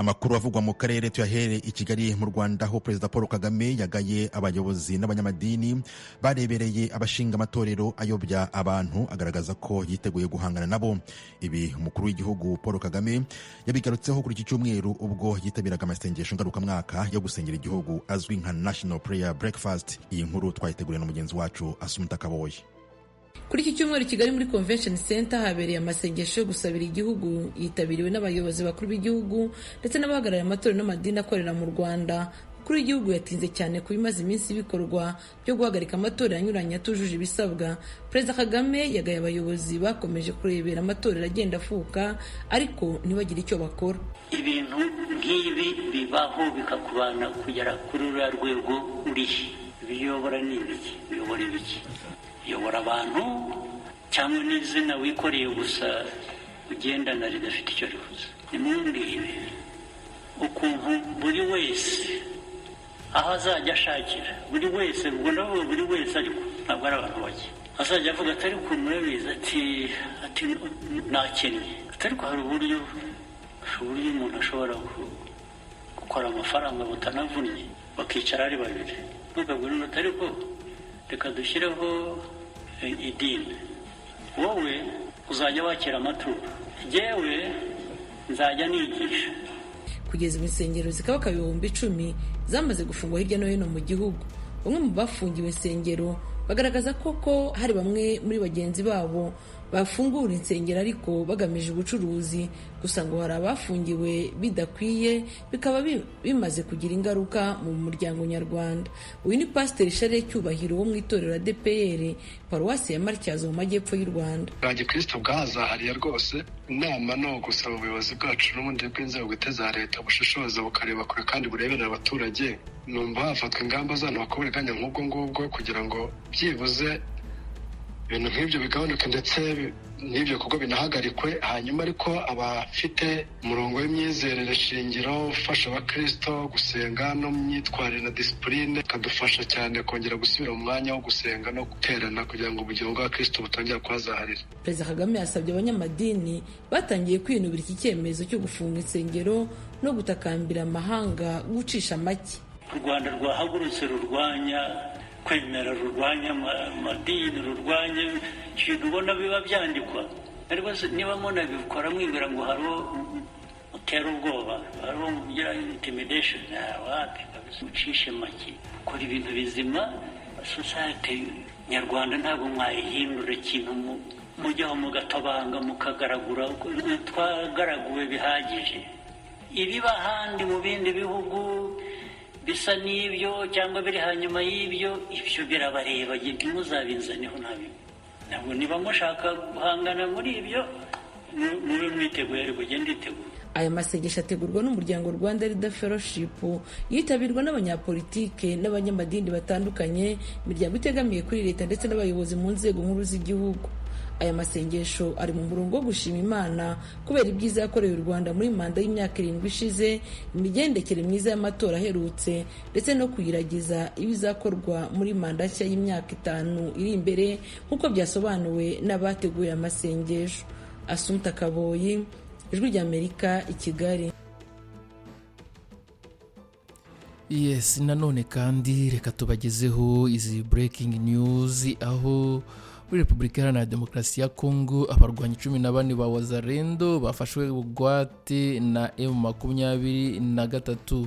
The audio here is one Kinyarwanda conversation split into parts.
Amakuru avugwa mu karere tuyahere i Kigali mu Rwanda, aho Perezida Paul Kagame yagaye abayobozi n'abanyamadini barebereye abashinga amatorero ayobya abantu, agaragaza ko yiteguye guhangana nabo. Ibi umukuru w'igihugu Paul Kagame yabigarutseho kuri iki cyumweru ubwo yitabiraga amasengesho ngarukamwaka yo gusengera igihugu azwi nka National Prayer Breakfast. Iyi nkuru twayiteguriwe na mugenzi wacu Asumta Kaboyi. Kuri iki cyumweru Kigali muri Convention Center habereye amasengesho yo gusabira igihugu, yitabiriwe n'abayobozi bakuru b'igihugu ndetse n'abahagarariye amatorero n'amadini akorera mu Rwanda. Kuri igihugu yatinze cyane ku bimaze iminsi bikorwa byo guhagarika amatorero anyuranye atujuje ibisabwa. Perezida Kagame yagaye abayobozi bakomeje kurebera amatorero agenda afuka ariko ntibagire icyo bakora. Ibintu nk'ibi bibaho bikakubana kugera kuri uriya rwego urihe. Biyobora n'ibiki? Biyobora ibiki? Yobora abantu cyangwa n'izina wikoreye gusa ugendana ridafite icyo rivuze. Nimumbwire ukuntu buri wese aho azajya ashakira, buri wese ubwo nabo buri wese ariko ntabwo ari abantu bake azajya avuga atari ko murabizi ati nakennye, atari ko hari uburyo umuntu ashobora gukora amafaranga butanavunnye bakicara ari babiri. Ntugabure atari ko reka dushyireho idini, wowe uzajya wakira amaturo, jyewe nzajya nigisha. Kugeza insengero zikaba ibihumbi 10 zamaze gufungwa hirya no hino mu gihugu. Bamwe mu bafungiwe insengero bagaragaza ko hari bamwe muri bagenzi babo bafungura insengero ariko bagamije ubucuruzi, gusa ngo hari abafungiwe bidakwiye bikaba bimaze kugira ingaruka mu muryango nyarwanda. Uyu ni Pasiteri Charles Cyubahiro wo mu itorero ADPR Paruwasi ya Matyazo mu majyepfo y'u Rwanda. Kristo bwazahariye rwose inama no gusaba ubuyobozi bwacu n'ubundi bw'inzego za leta bushishoza bukareba kure kandi bureberera abaturage. Numva hafatwa ingamba z'abantu bakoberaganya nk'ubwo ngubwo kugira ngo byibuze ibintu nk'ibyo bigabanuke ndetse n'ibyo kuko binahagarikwe. Hanyuma ariko abafite umurongo w'imyizerere shingiro ufasha abakristo gusenga no mu myitwarire na disipurine kadufasha cyane kongera gusubira mu mwanya wo gusenga no guterana kugira ngo ubugingo bwa Kristo butongera kuhazaharira. Perezida Kagame yasabye abanyamadini batangiye kwinubira iki cyemezo cyo gufunga insengero no gutakambira amahanga gucisha make. U Rwanda rwahagurutse rurwanya kwemera, rurwanya amadini, rurwanya ibintu ubona biba byandikwa. Ariko niba munabikora mwibwira ngo hariho utera ubwoba, hariho mugira intimidation, wapi kabisa ucishe make, ukora ibintu bizima. Society nyarwanda ntabwo mwayihindura ikintu mujyaho mugatabanga mukagaragura twagaraguwe bihagije. Ibiba ahandi mu bindi bihugu bisa n'ibyo cyangwa biri hanyuma y'ibyo, ibyo birabareba, ntimuzabinzaneho ntabwo niba mushaka guhangana muri ibyo mube mwiteguye ariko ugende iteguye. Aya masengesho ategurwa n'umuryango Rwanda Leader Fellowship, yitabirwa n'abanyapolitike n'abanyamadini batandukanye, imiryango itegamiye kuri leta ndetse n'abayobozi mu nzego nkuru z'igihugu. Aya masengesho ari mu murongo wo gushima Imana kubera ibyiza yakoreye u Rwanda muri manda y'imyaka 7 ishize, imigendekere myiza y'amatora aherutse ndetse no kuyiragiza ibizakorwa muri manda nshya y'imyaka 5 iri imbere nk'uko byasobanuwe n'abateguye amasengesho. Asumta Kaboyi, Ijwi ry'Amerika, i Kigali. Yes, nanone kandi reka tubagezeho izi breaking news, aho muri Repubulika Iharanira Demokarasi ya Kongo abarwanyi 14 ba Wazalendo bafashwe bugwate na M23.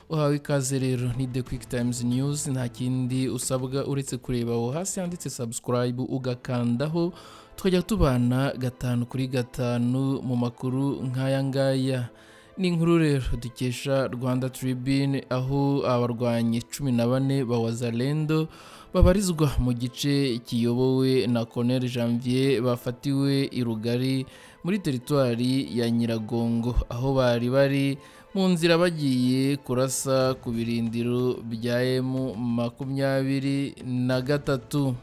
Uhawe ikaze rero ni The Quick Times News. Nta kindi usabwa uretse kureba aho hasi handitse subscribe ugakandaho, tukajya tubana 5 kuri 5 mu makuru nk'aya ngaya. Ni inkuru rero dukesha Rwanda Tribune, aho abarwanyi 14 ba Wazalendo babarizwa mu gice kiyobowe na Colonel Janvier bafatiwe i Rugari muri teritwari ya Nyiragongo, aho bari mu nzira bagiye kurasa ku birindiro bya M23.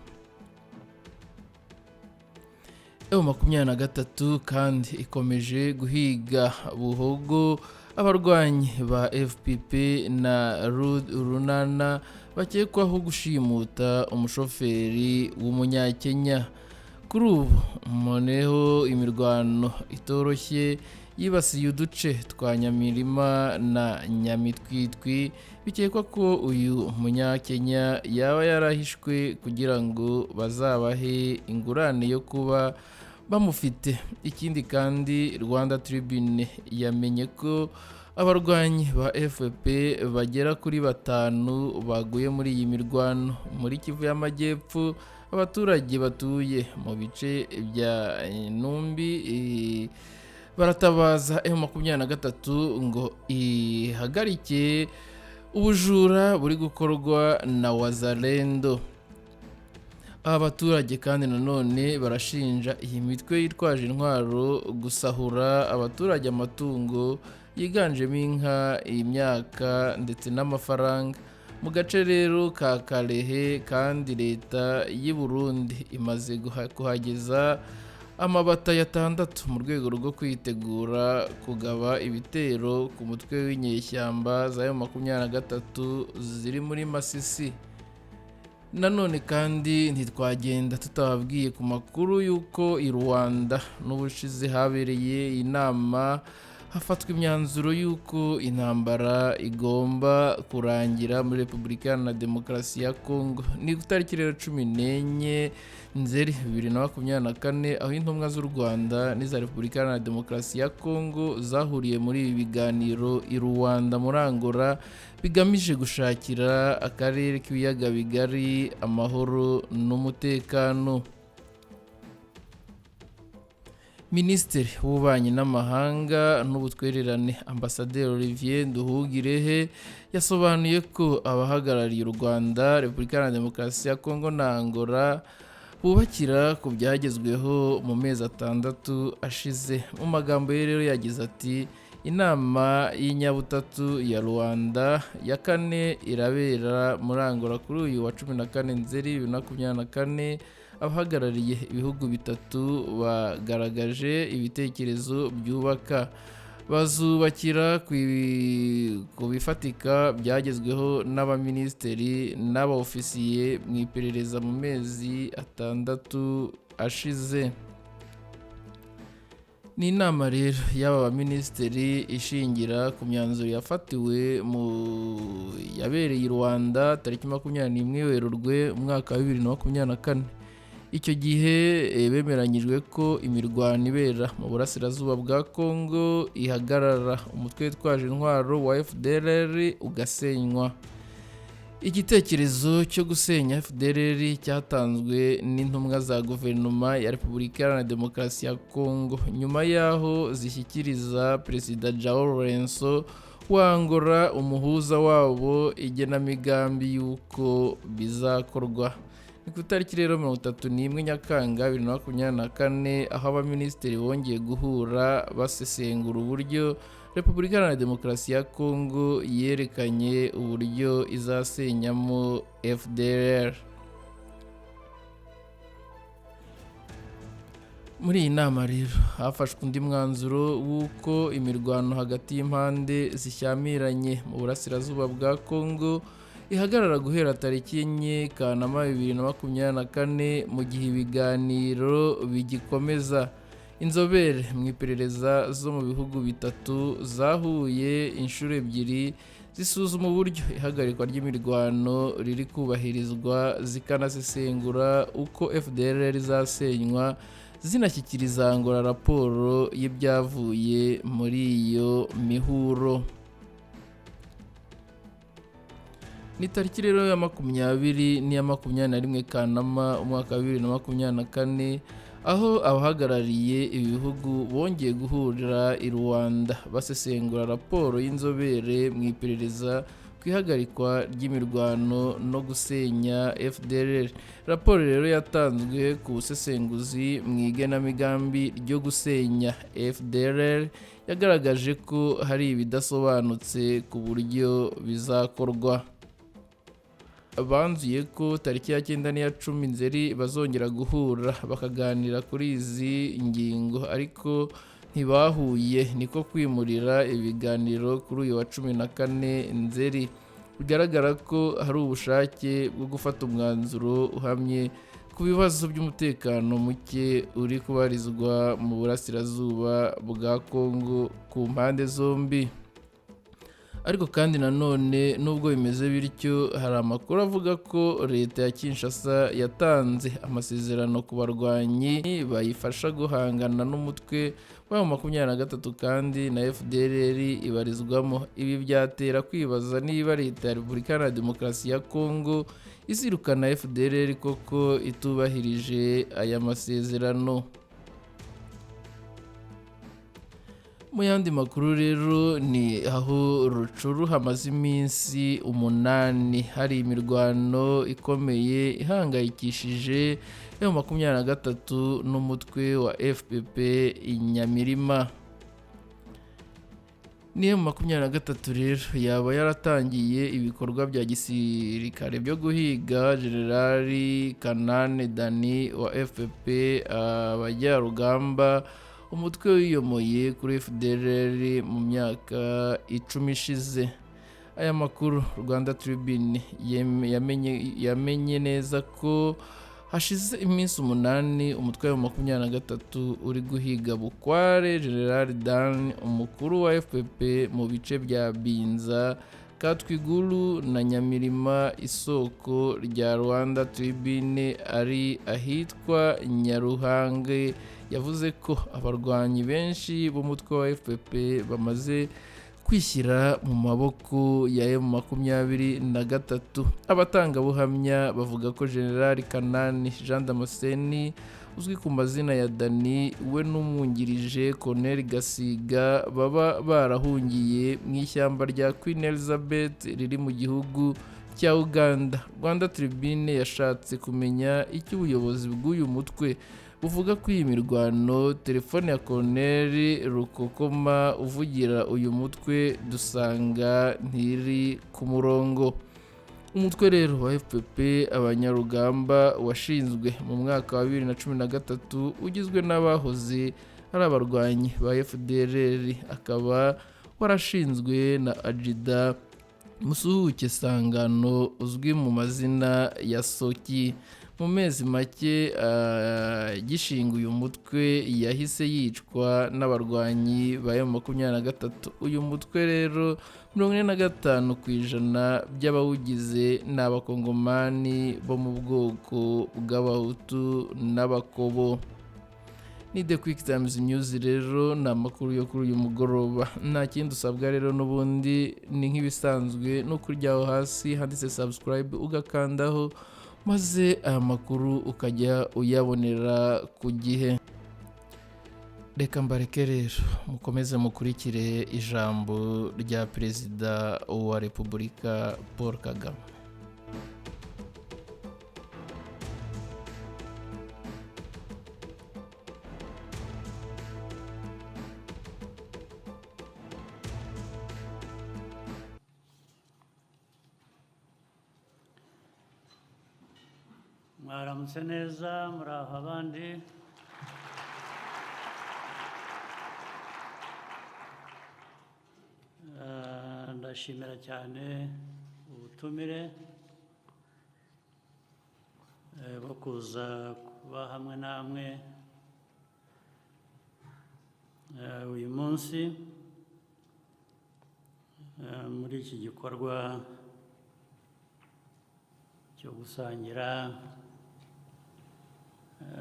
M23 kandi ikomeje guhiga buhogo abarwanyi ba FPP na Runana bakekwaho gushimuta umushoferi w'umunyakenya. Kuri ubu moneho imirwano itoroshye yibasiye uduce twa Nyamirima na Nyamitwitwi, bikekwa ko uyu munyakenya yaba yarahishwe kugira ngo bazabahe ingurane yo kuba bamufite. Ikindi kandi Rwanda Tribune yamenye ko abarwanyi ba FPP bagera kuri 5 baguye muri iyi mirwano muri Kivu y'Amajyepfo. Abaturage batuye mu bice bya Numbi baratabaza M23 ngo ihagarike ubujura buri gukorwa na Wazalendo. Abaturage kandi nanone barashinja iyi mitwe yitwaje intwaro gusahura abaturage amatungo yiganjemo inka, imyaka ndetse n'amafaranga mu gace rero ka Kalehe, kandi leta y'u Burundi imaze kuhageza amabata ya 6 mu rwego rwo kwitegura kugaba ibitero ku mutwe w'inyeshyamba za M23 ziri muri Masisi. Nanone kandi ntitwagenda tutababwiye ku makuru y'uko i Rwanda n'ubushize habereye inama hafatwa imyanzuro y'uko intambara igomba kurangira muri Repubulika Iharanira Demokarasi ya Kongo. Ni ku tariki rero 14 Nzeri 2024 aho intumwa z'u Rwanda n'iza Repubulika Iharanira Demokarasi ya Kongo zahuriye muri ibi biganiro i Rwanda muri Angola, bigamije gushakira akarere k'ibiyaga bigari amahoro n'umutekano. Minisitiri w'Ububanyi n'Amahanga n'Ubutwererane Ambasaderi Olivier Nduhungirehe yasobanuye ko abahagarariye u Rwanda, Repubulika Iharanira Demokarasi ya Kongo na Angola bubakira ku byagezweho mu mezi 6 ashize. Mu magambo ye rero yagize ati inama y'inyabutatu ya Rwanda ya 4 irabera muri Angola kuri uyu wa 14 Nzeri 2024. Abahagarariye ibihugu bitatu bagaragaje ibitekerezo byubaka, bazubakira ku bifatika byagezweho n'abaminisitiri n'abaofisiye mu iperereza mu mezi 6 ashize. Ni inama rero y'aba baminisitiri ishingira ku myanzuro yafatiwe yabereye i Rwanda tariki 21 Werurwe umwaka wa 2024. Icyo gihe bemeranyijwe ko imirwano ibera mu burasirazuba bwa Kongo ihagarara, umutwe witwaje intwaro wa FDLR ugasenywa. Igitekerezo cyo gusenya FDLR cyatanzwe n'intumwa za guverinoma ya Repubulika Iharanira Demokarasi ya Kongo nyuma yaho zishyikiriza Perezida João Lourenço wa Angola, umuhuza wabo, igenamigambi y'uko bizakorwa. Ni ku tariki rero 31 Nyakanga 2024 aho abaminisitiri bongeye guhura basesengura uburyo Repubulika Iharanira Demokarasi ya Kongo yerekanye uburyo izasenyamo FDLR. Muri iyi nama rero hafashwe undi mwanzuro w'uko imirwano hagati y'impande zishyamiranye mu burasirazuba bwa Kongo ihagarara guhera tariki 4 Kanama 2024 mu gihe ibiganiro bigikomeza. Inzobere mu iperereza zo mu bihugu bitatu zahuye inshuro 2 zisuzuma uburyo ihagarikwa ry'imirwano riri kubahirizwa, zikanasesengura uko FDLR izasenywa, zinashyikiriza Angola raporo y'ibyavuye muri iyo mihuro. Ni tariki rero ya 20 n'iya 21 Kanama umwaka wa 2024 aho abahagarariye ibihugu bongeye guhurira i Rwanda basesengura raporo y'inzobere mu iperereza ku ihagarikwa ry'imirwano no gusenya FDLR. Raporo rero yatanzwe ku busesenguzi mu igenamigambi ryo gusenya FDLR yagaragaje ko hari ibidasobanutse ku buryo bizakorwa. Banzuye ko tariki ya 9 n'iya 10 Nzeri bazongera guhura bakaganira kuri izi ngingo, ariko ntibahuye, niko kwimurira ibiganiro kuri uyu wa 14 Nzeri. Bigaragara ko hari ubushake bwo gufata umwanzuro uhamye ku bibazo by'umutekano muke uri kubarizwa mu burasirazuba bwa Kongo ku mpande zombi. Ariko kandi nanone nubwo bimeze bityo, hari amakuru avuga ko leta ya Kinshasa yatanze amasezerano ku barwanyi bayifasha guhangana n'umutwe wa M23 kandi na FDLR ibarizwamo. Ibi byatera kwibaza niba leta ya Repubulika Iharanira Demokarasi ya Kongo izirukana FDLR koko itubahirije aya masezerano. Mu yandi makuru rero ni aho Rucuru hamaze iminsi 8 hari imirwano ikomeye ihangayikishije M23 n'umutwe wa FPP Inyamirima. Niyo M23 rero yaba yaratangiye ibikorwa bya gisirikare byo guhiga Generali Kanane Dani wa FPP abajyarugamba, umutwe wiyomoye kuri FDLR mu myaka 10 ishize. Aya makuru Rwanda Tribune yamenye neza ko hashize iminsi 8 umutwe wa 23 uri guhiga bukware General Dan, umukuru wa FPP mu bice bya Binza, Katwigulu na Nyamirima. Isoko rya Rwanda Tribune ari ahitwa Nyaruhange yavuze ko abarwanyi benshi b'umutwe wa FPP bamaze kwishyira mu maboko ya M23. Abatangabuhamya bavuga ko General Kanani Jean Damascene uzwi ku mazina ya Dani we n'umwungirije Colonel Gasiga baba barahungiye mu ishyamba rya Queen Elizabeth riri mu gihugu cya Uganda. Rwanda Tribune yashatse kumenya icyo ubuyobozi bw'uyu mutwe buvuga ko iyi mirwano. Telefone ya Colonel Rukokoma uvugira uyu mutwe dusanga ntiri ku murongo. Umutwe rero wa FPP abanyarugamba washinzwe mu mwaka wa 2013 ugizwe n'abahoze ari abarwanyi ba FDLR, akaba warashinzwe na Ajida Musuhuke Sangano uzwi mu mazina ya Soki. Mu mezi make gishinga uyu mutwe yahise yicwa n'abarwanyi ba M23. Uyu mutwe rero 45% by'abawugize ni abakongomani bo mu bwoko bw'abahutu n'abakobo. Ni The Quick Times News rero ni amakuru yo kuri uyu mugoroba. Nta kindi usabwa rero n'ubundi ni nk'ibisanzwe no kuryaho hasi handitse subscribe ugakandaho, maze aya makuru ukajya uyabonera ku gihe. Reka mbareke rero mukomeze mukurikire ijambo rya Perezida wa Repubulika Paul Kagame. Mwaramutse neza, muraho abandi. Ndashimira cyane ubutumire bwo kuza kuba hamwe namwe uyu munsi muri iki gikorwa cyo gusangira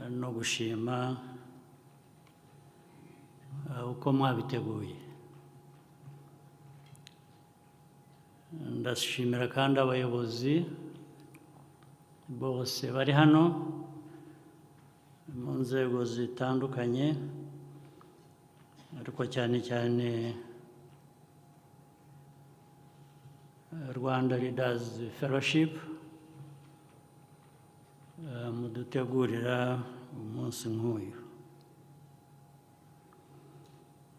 no gushima uko mwabiteguye. Ndashimira kandi abayobozi bose bari hano mu nzego zitandukanye, ariko cyane cyane Rwanda Leaders Fellowship mudutegurira umunsi nk'uyu.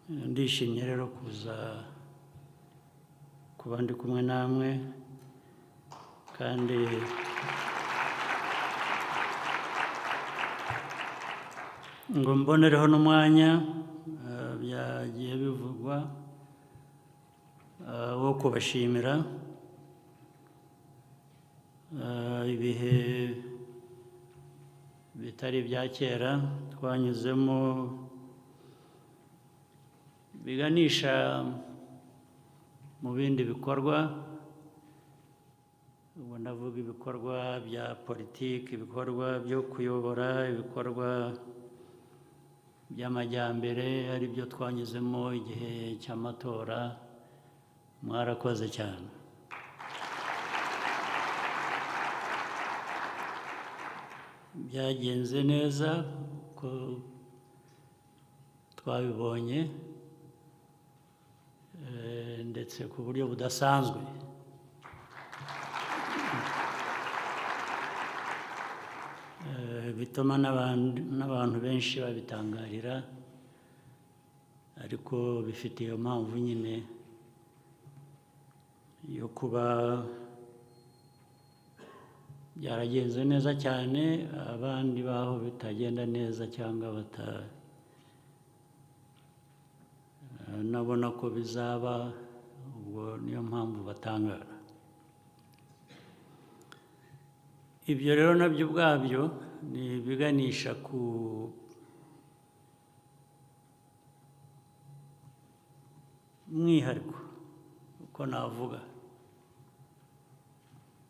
Ndishimye rero kuba ndi kumwe namwe, kandi ngo mbonereho n'umwanya byagiye bivugwa wo kubashimira ibihe bitari ibya kera twanyuzemo biganisha mu bindi bikorwa. Ubu ndavuga ibikorwa bya politiki, ibikorwa byo kuyobora, ibikorwa by'amajyambere, ari byo twanyuzemo igihe cy'amatora. Mwarakoze cyane. Byagenze neza uko twabibonye, ndetse ku buryo budasanzwe. Bituma n'abantu benshi babitangarira, ariko bifite iyo mpamvu nyine yo kuba byaragenze neza cyane, abandi baho bitagenda neza cyangwa nabona ko bizaba, ubwo niyo mpamvu batangara. Ibyo rero nabyo ubwabyo ni ibiganisha ku mwihariko, uko navuga,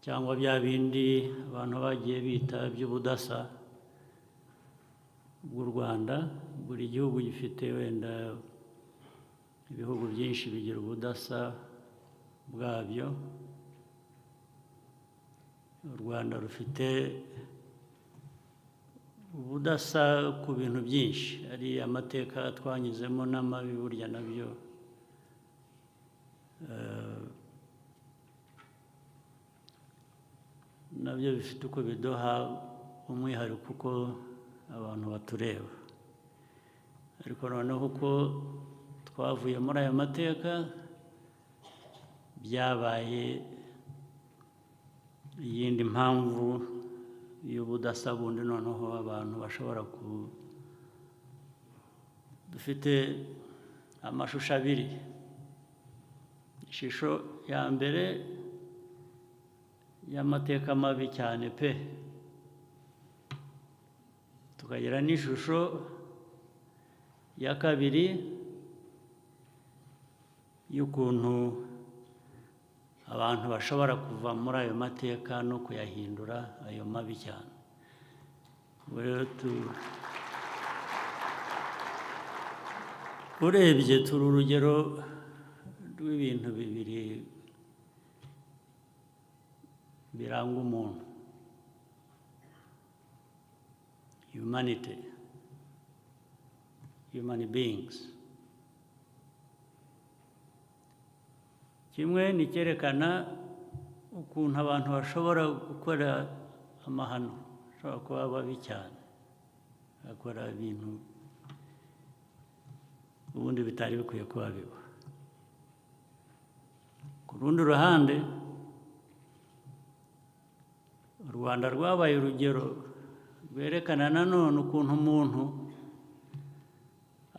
cyangwa bya bindi abantu bagiye bita by'ubudasa bw'u Rwanda. Buri gihugu gifite, wenda ibihugu byinshi bigira ubudasa bwabyo. U Rwanda rufite ubudasa ku bintu byinshi, ari amateka twanyuzemo n'amabi, burya nabyo bifite uko biduha umwihariko uko abantu batureba. Ariko noneho uko twavuye muri aya mateka, byabaye iyindi mpamvu y'ubudasa bundi. Noneho abantu bashobora dufite amashusho abiri. Ishusho ya mbere y'amateka mabi cyane pe, tukagira n'ishusho ya kabiri y'ukuntu abantu bashobora kuva muri ayo mateka no kuyahindura ayo mabi cyane. Urebye turi urugero rw'ibintu bibiri biranga umuntu: humanity, human beings. Kimwe ni cyerekana ukuntu abantu bashobora gukora amahano, bashobora kuba babi cyane, bakora ibintu ubundi bitari bikwiye kuba biba. Ku rundi ruhande, u Rwanda rwabaye urugero rwerekana nanone ukuntu umuntu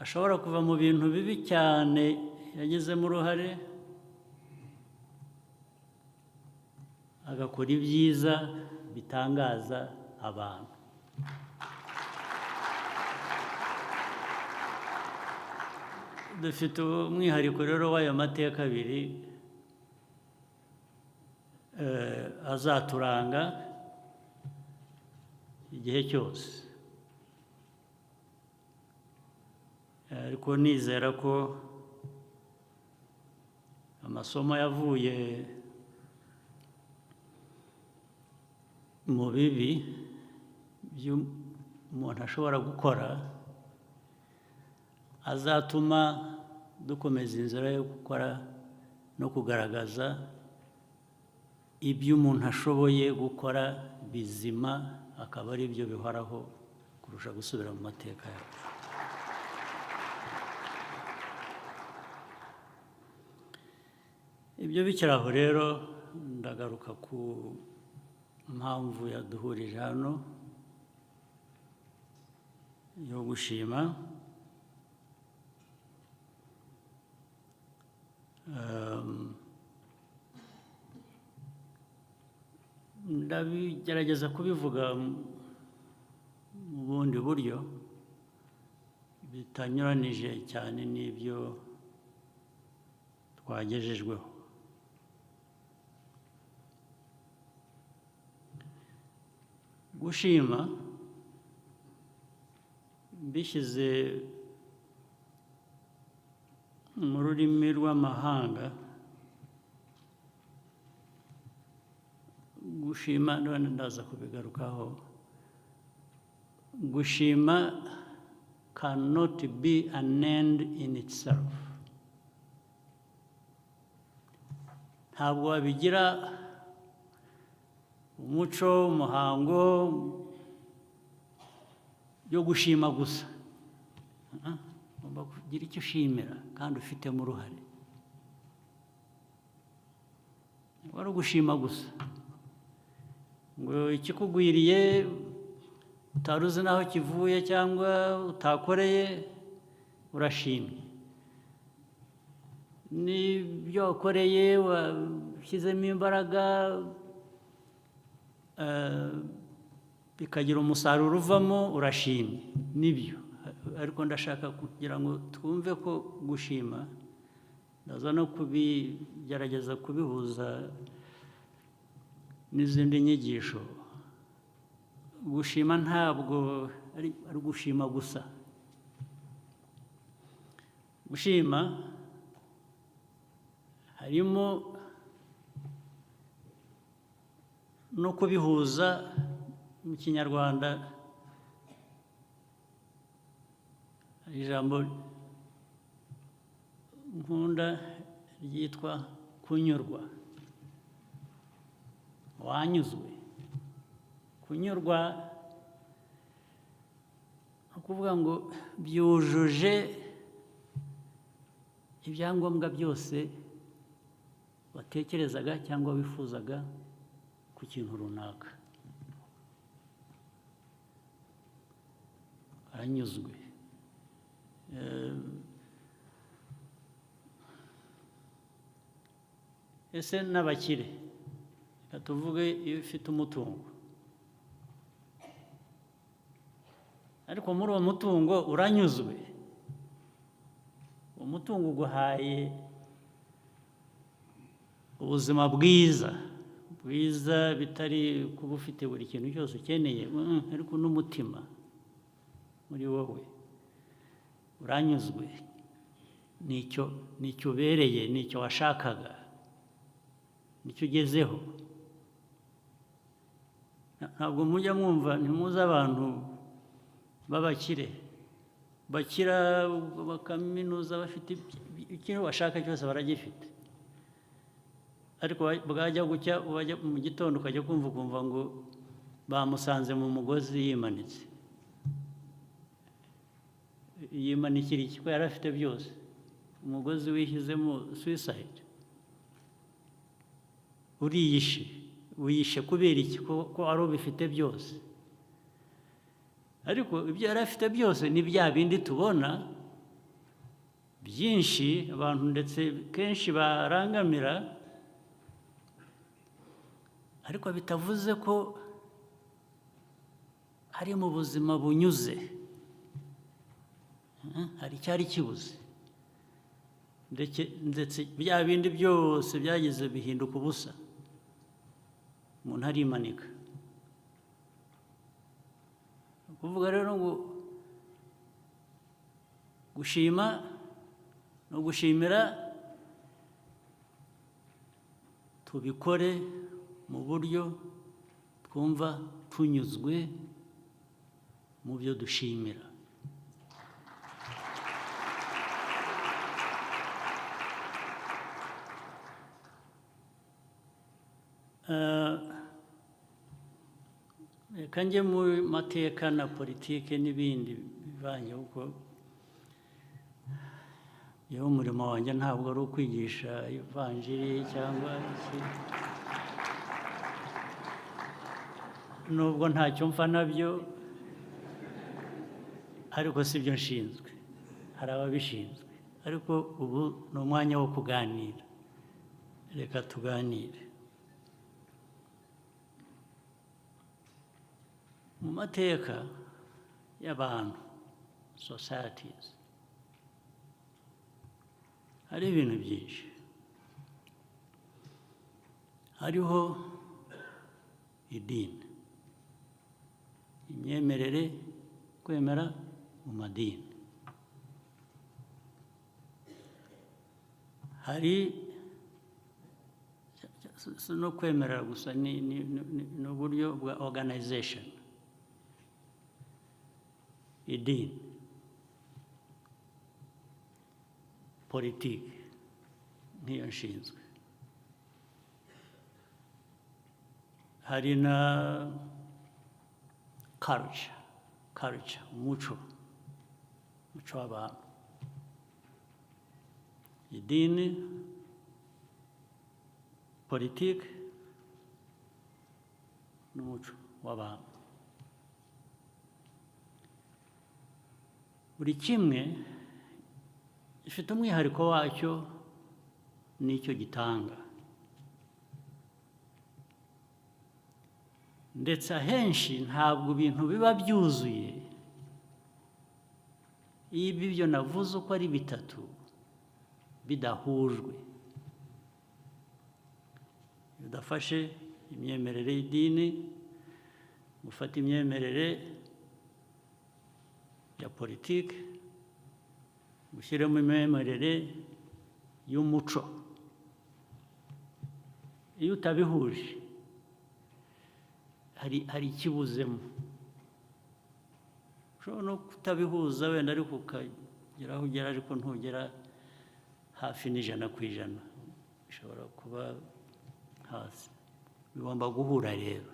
ashobora kuva mu bintu bibi cyane yagizemo uruhare agakora ibyiza bitangaza abantu. Dufite umwihariko rero w'ayo mateka abiri azaturanga igihe cyose. Ariko nizera ko amasomo yavuye mu bibi umuntu ashobora gukora azatuma dukomeza inzira yo gukora no kugaragaza ibyo umuntu ashoboye gukora bizima, akaba ari byo bihoraho kurusha gusubira mu mateka yacu. Ibyo bikiri aho rero, ndagaruka ku mpamvu yaduhurije hano yo gushima. Ndabigerageza kubivuga bundi buryo bitanyuranije cyane n'ibyo twagejejweho. Gushima bishyize mu rurimi rw'amahanga, gushima none ndaza kubigarukaho. Gushima cannot be an end in itself. Ntabwo wabigira umuco, umuhango yo gushima gusa. Ugomba kugira icyo ushimira kandi ufitemo uruhare. Wari ugushima gusa ngo ikikugwiriye utari uzi n'aho kivuye cyangwa utakoreye urashimye, n'ibyo wakoreye washyizemo imbaraga bikagira umusaruro uvamo urashimye, nibyo. Ariko ndashaka kugira ngo twumve ko gushima, ndaza no kubigerageza kubihuza n'izindi nyigisho. Gushima ntabwo ari gushima gusa. Gushima harimo no kubihuza. Mu Kinyarwanda hari ijambo nkunda ryitwa kunyurwa. Wanyuzwe. Kunyurwa ni ukuvuga ngo byujuje ibyangombwa byose watekerezaga cyangwa wifuzaga ku kintu runaka. Anyuzwe. Ese n'abakire, reka tuvuge iyo ufite umutungo, ariko muri uwo mutungo uranyuzwe. Umutungo uguhaye ubuzima bwiza, bitari kuba ufite buri kintu cyose ukeneye, ariko n'umutima muri wowe uranyuzwe. Nicyo ubereye, nicyo washakaga, nicyo ugezeho. Ntabwo mujya mwumva, ntimuzi abantu b'abakire bakira bakaminuza, bafite ikintu bashaka cyose baragifite, ariko bwajya gucya mu gitondo ukajya ukumva ngo bamusanze mu mugozi yimanitse. Yimanikira iki? Ko yari afite byose. Umugozi wishyizemo suicide. Wiyishe kubera iki? Ko ari ubifite byose. Ariko ibyo yari afite byose ni bya bindi tubona byinshi abantu ndetse kenshi barangamira, ariko bitavuze ko hari mu buzima bunyuze. Hari icyari kibuze, ndetse bya bindi byose byagize bihinduka ubusa. Umuntu arimanika. Kuvuga rero ngo gushima no gushimira tubikore mu buryo twumva tunyuzwe mu byo dushimira. Reka njye mu mateka na politike n'ibindi bivanye, kuko yewe umurimo wanjye ntabwo ari ukwigisha ivanjiri cyangwa iki, nubwo ntacyo mfa nabyo, ariko si byo nshinzwe. Hari ababishinzwe, ariko ubu ni umwanya wo kuganira. Reka tuganire. Mu mateka y'abantu, societies. Hari ibintu byinshi. Hariho idini, imyemerere, kwemera mu madini. Hari no kwemera gusa ni uburyo bwa organization. Idini, politiki nk'iyo nshinzwe. Hari na culture, umuco w'abantu. Idini, politiki n'umuco w'abantu. Buri kimwe gifite umwihariko wacyo n'icyo gitanga. Ndetse ahenshi ntabwo ibintu biba byuzuye iyo ibyo navuze uko ari bitatu bidahujwe. Udafashe imyemerere y'idini, gufata imyemerere ya politiki, gushyiramo imyemerere y'umuco. Iyo utabihuje hari ikibuzemo. Ushobora no kutabihuza wenda ariko ukagera aho ugera ariko ntugera hafi n'ijana ku ijana. Bishobora kuba hasi. Bigomba guhura rero.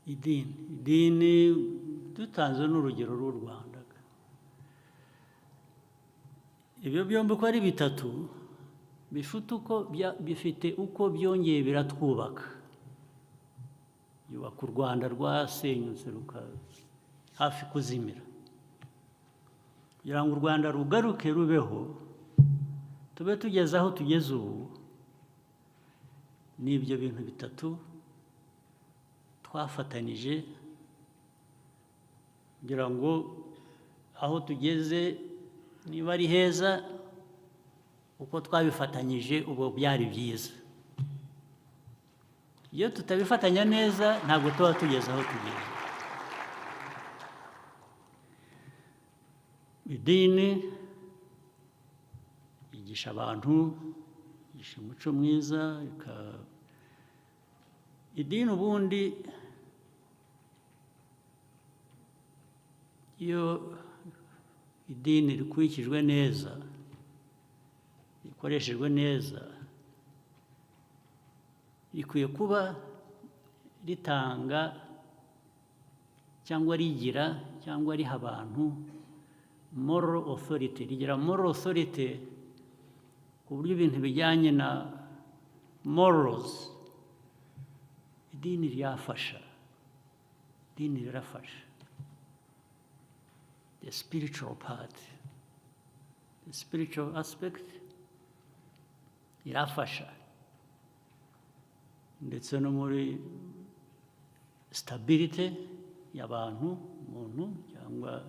Idini dutanze n'urugero rw'u Rwanda. Ibyo byombi uko ari bitatu bifite uko byongeye biratwubaka. Yubaka u Rwanda rwasenyutse hafi kuzimira. Kugira ngo u Rwanda rugaruke rubeho, tube tugeze aho tugeze ubu, n'ibyo bintu bitatu twafatanije kugira ngo aho tugeze niba ari heza, uko twabifatanyije ubu byari byiza. Iyo tutabifatanya neza ntabwo tuba tugeze aho tugeze. Idini yigisha abantu, yigisha umuco mwiza. Idini ubundi iyo idini rikurikijwe neza, rikoreshejwe neza, rikwiye kuba ritanga cyangwa rigira cyangwa riha abantu moral authority. Rigira moral authority ku buryo ibintu bijyanye na morals idini ryafasha. Idini rirafasha. The spiritual part, the spiritual aspect irafasha. Ndetse no muri stability y'abantu, umuntu cyangwa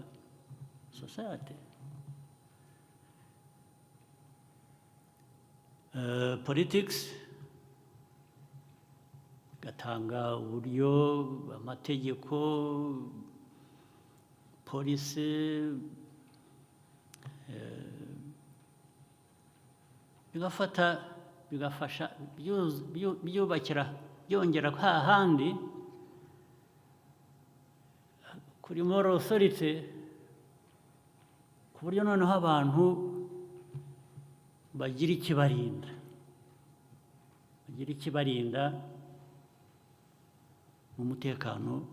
society. Politics gatanga uburyo, amategeko, polisi, bigafasha byubakira byongera hahandi kuri moral authority, ku buryo noneho abantu bagira ikibarinda mu mutekano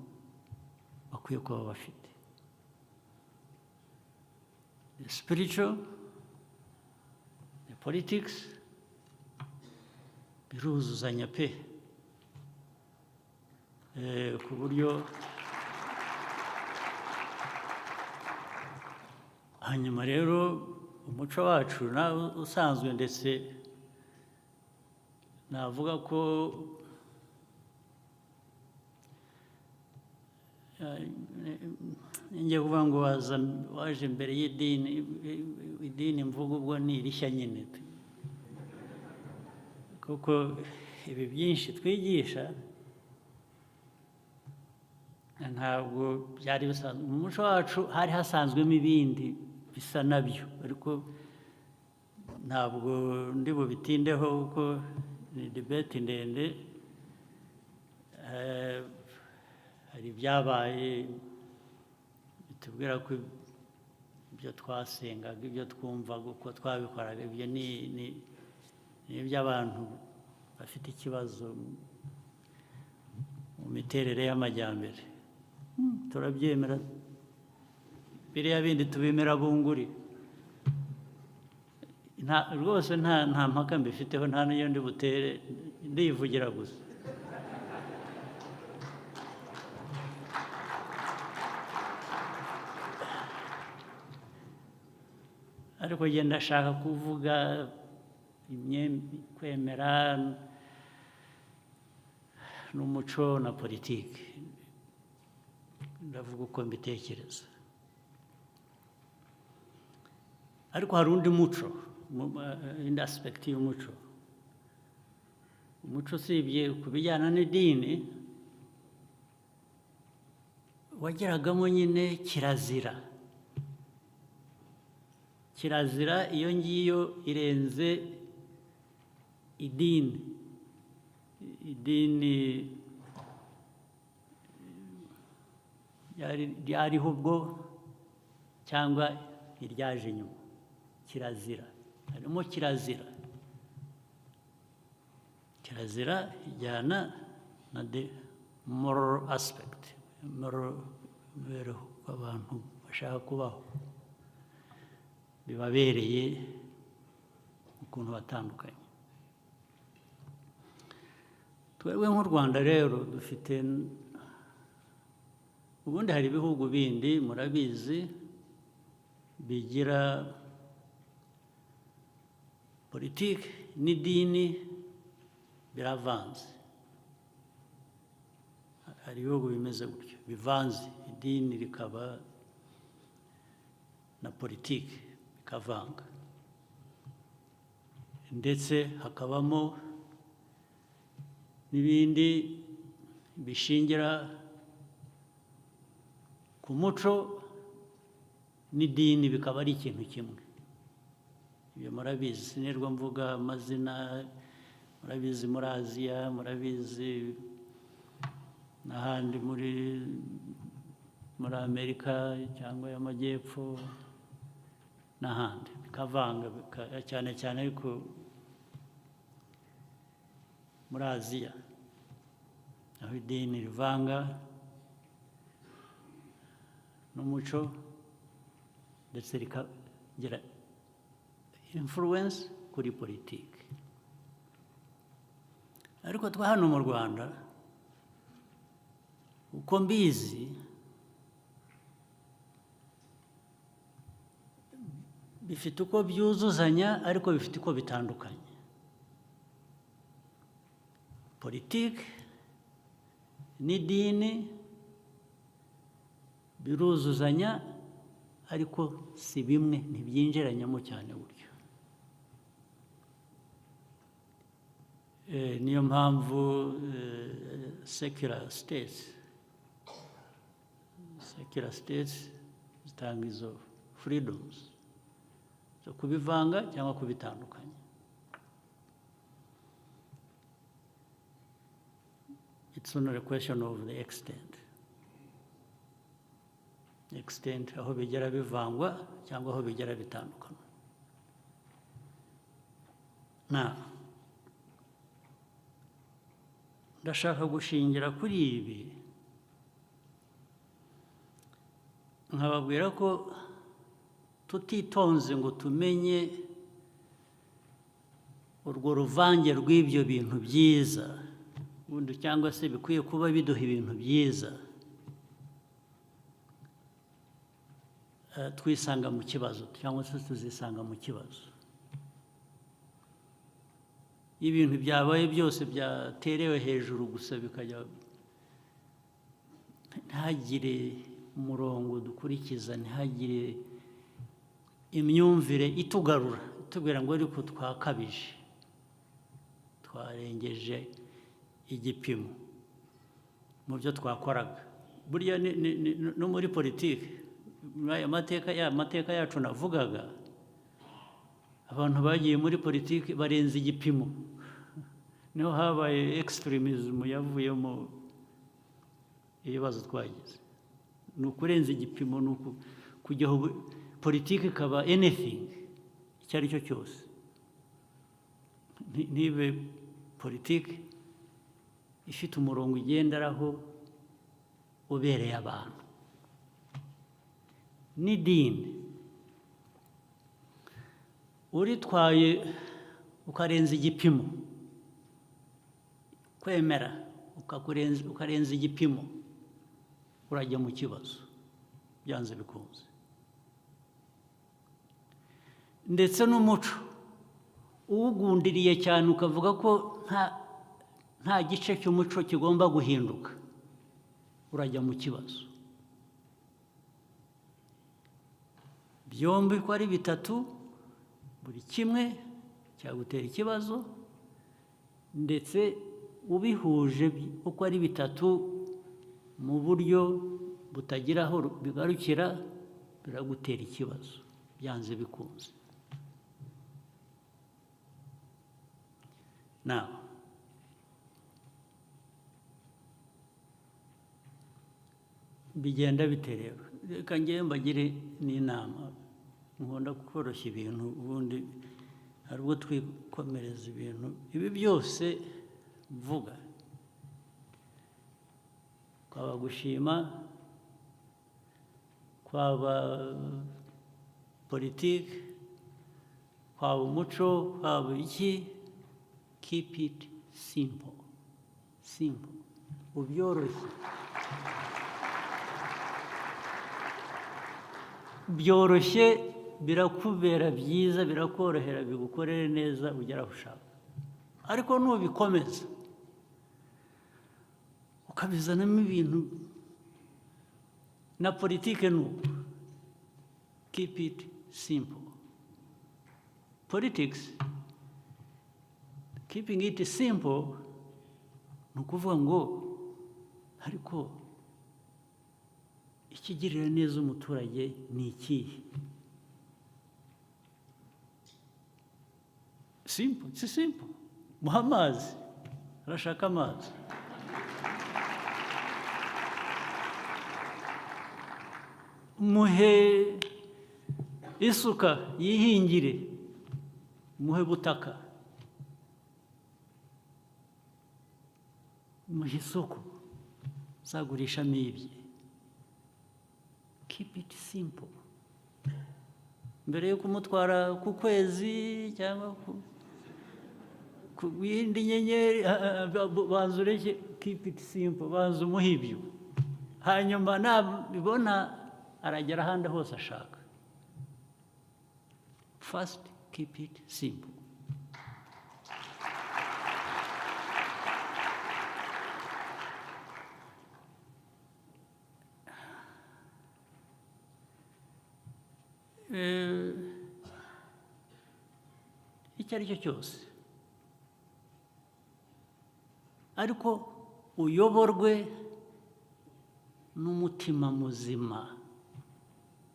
bakwiye kuba bafite. The spiritual, the politics, biruzuzanya pe, ku buryo hanyuma rero umuco wacu usanzwe, ndetse navuga ko njye kuvuga ngo waje imbere y'idini mvuga ubwo ni irishya nyine kuko ibi byinshi twigisha ntabwo byari bisanzwe mu muco wacu. Hari hasanzwemo ibindi bisa nabyo, ariko ntabwo ndi bubitindeho kuko ni debate ndende. Hari ibyabaye bitubwira ko ibyo twasengaga, ibyo twumvaga, uko twabikoraga, ibyo ni iby'abantu bafite ikibazo mu miterere y'amajyambere. Turabyemera, biriya bindi tubimera bunguri. Rwose nta mpaka mbifiteho, nta n'iyo ndi butere, ndivugira gusa. Ariko genda ndashaka kuvuga kwemera n'umuco na politiki. Ndavuga uko mbitekereza. Ariko hari undi muco, indi aspect y'umuco. Umuco usibye ku bijyana n'idini wageragamo nyine kirazira. Kirazira iyo ngiyo irenze idini. Idini ryariho ubwo cyangwa iryaje nyuma. Kirazira, harimo kirazira. Kirazira ijyana na the moral aspect, moral mibereho abantu bashaka kubaho, bibabereye ukuntu batandukanye. Twebwe nk'u Rwanda rero dufite, ubundi hari ibihugu bindi murabizi bigira politiki n'idini biravanze. Hari ibihugu bimeze gutyo bivanze, idini rikaba na politiki bikavanga, ndetse hakabamo n'ibindi bishingira ku muco n'idini bikaba ari ikintu kimwe. Ibyo murabizi, sinirwa mvuga amazina, murabizi muri Aziya, murabizi n'ahandi muri Amerika cyangwa y'Amajyepfo n'ahandi, bikavanga cyane cyane. Ariko muri Aziya aho idini rivanga n'umuco ndetse rikagira influence kuri politiki. Ariko twa hano mu Rwanda uko mbizi bifite uko byuzuzanya ariko bifite uko bitandukanye. Politiki n'idini biruzuzanya ariko si bimwe, ntibyinjiranyamo cyane buryo. Niyo mpamvu secular states zitanga izo freedoms zo kubivanga cyangwa kubitandukanya. It's not a question of the extent aho bigera bivangwa cyangwa aho bigera bitandukana. Ndashaka gushingira kuri ibi nkababwira ko tutitonze ngo tumenye urwo ruvange rw'ibyo bintu byiza ubundi, cyangwa se bikwiye kuba biduha ibintu byiza, twisanga mu kibazo cyangwa se tuzisanga mu kibazo. Ibintu byabaye byose byaterewe hejuru gusa bikajya, ntihagire umurongo dukurikiza, ntihagire imyumvire itugarura itubwira ngo ariko twakabije, twarengeje igipimo mu byo twakoraga. Burya no muri politiki, aya mateka yacu navugaga, abantu bagiye muri politiki barenze igipimo, niho habaye extremism yavuyemo ibibazo twagize. Ni ukurenza igipimo, ni kujyaho politiki ikaba anything icyo ari cyo cyose, ntibe politiki ifite umurongo igenderaho ubereye abantu. N'idini uritwaye ukarenza igipimo, kwemera ukarenza igipimo, urajya mu kibazo byanze bikunze. Ndetse n'umuco uwugundiriye cyane ukavuga ko nta gice cy'umuco kigomba guhinduka, urajya mu kibazo. Byombi ko ari bitatu, buri kimwe cyagutera ikibazo, ndetse ubihuje uko ari bitatu mu buryo butagira aho bigarukira, biragutera ikibazo byanze bikunze. Now, bigenda biterera. Reka njyewe mbagire n'inama, nkunda koroshya ibintu, ubundi hari ubwo twikomereza ibintu. Ibi byose mvuga, kwaba gushima, kwaba politiki, kwaba umuco, kwaba iki, keep it simple. Simple. Ubyoroshye. Byoroshye, birakubera byiza, birakorohera, bigukorere neza, ugera aho ushaka. Ariko nubikomeza ukabizanamo ibintu, na politike nuko, keep it simple. Politics, keeping it simple, ni ukuvuga ngo ariko ikigirira neza umuturage ni ikihe? Simple, it's simple. Muha amazi, arashaka amazi. Muhe isuka yihingire, muhe butaka, muhe isoko zagurishamo ibye. Keep it simple. Mbere yo kumutwara ku kwezi cyangwa ku yindi nyenyeri, banza ureke, keep it simple, banza umuhe ibyo, hanyuma nabibona aragera ahandi hose ashaka. First, keep it simple. Icyo ari cyo cyose, ariko uyoborwe n'umutima muzima.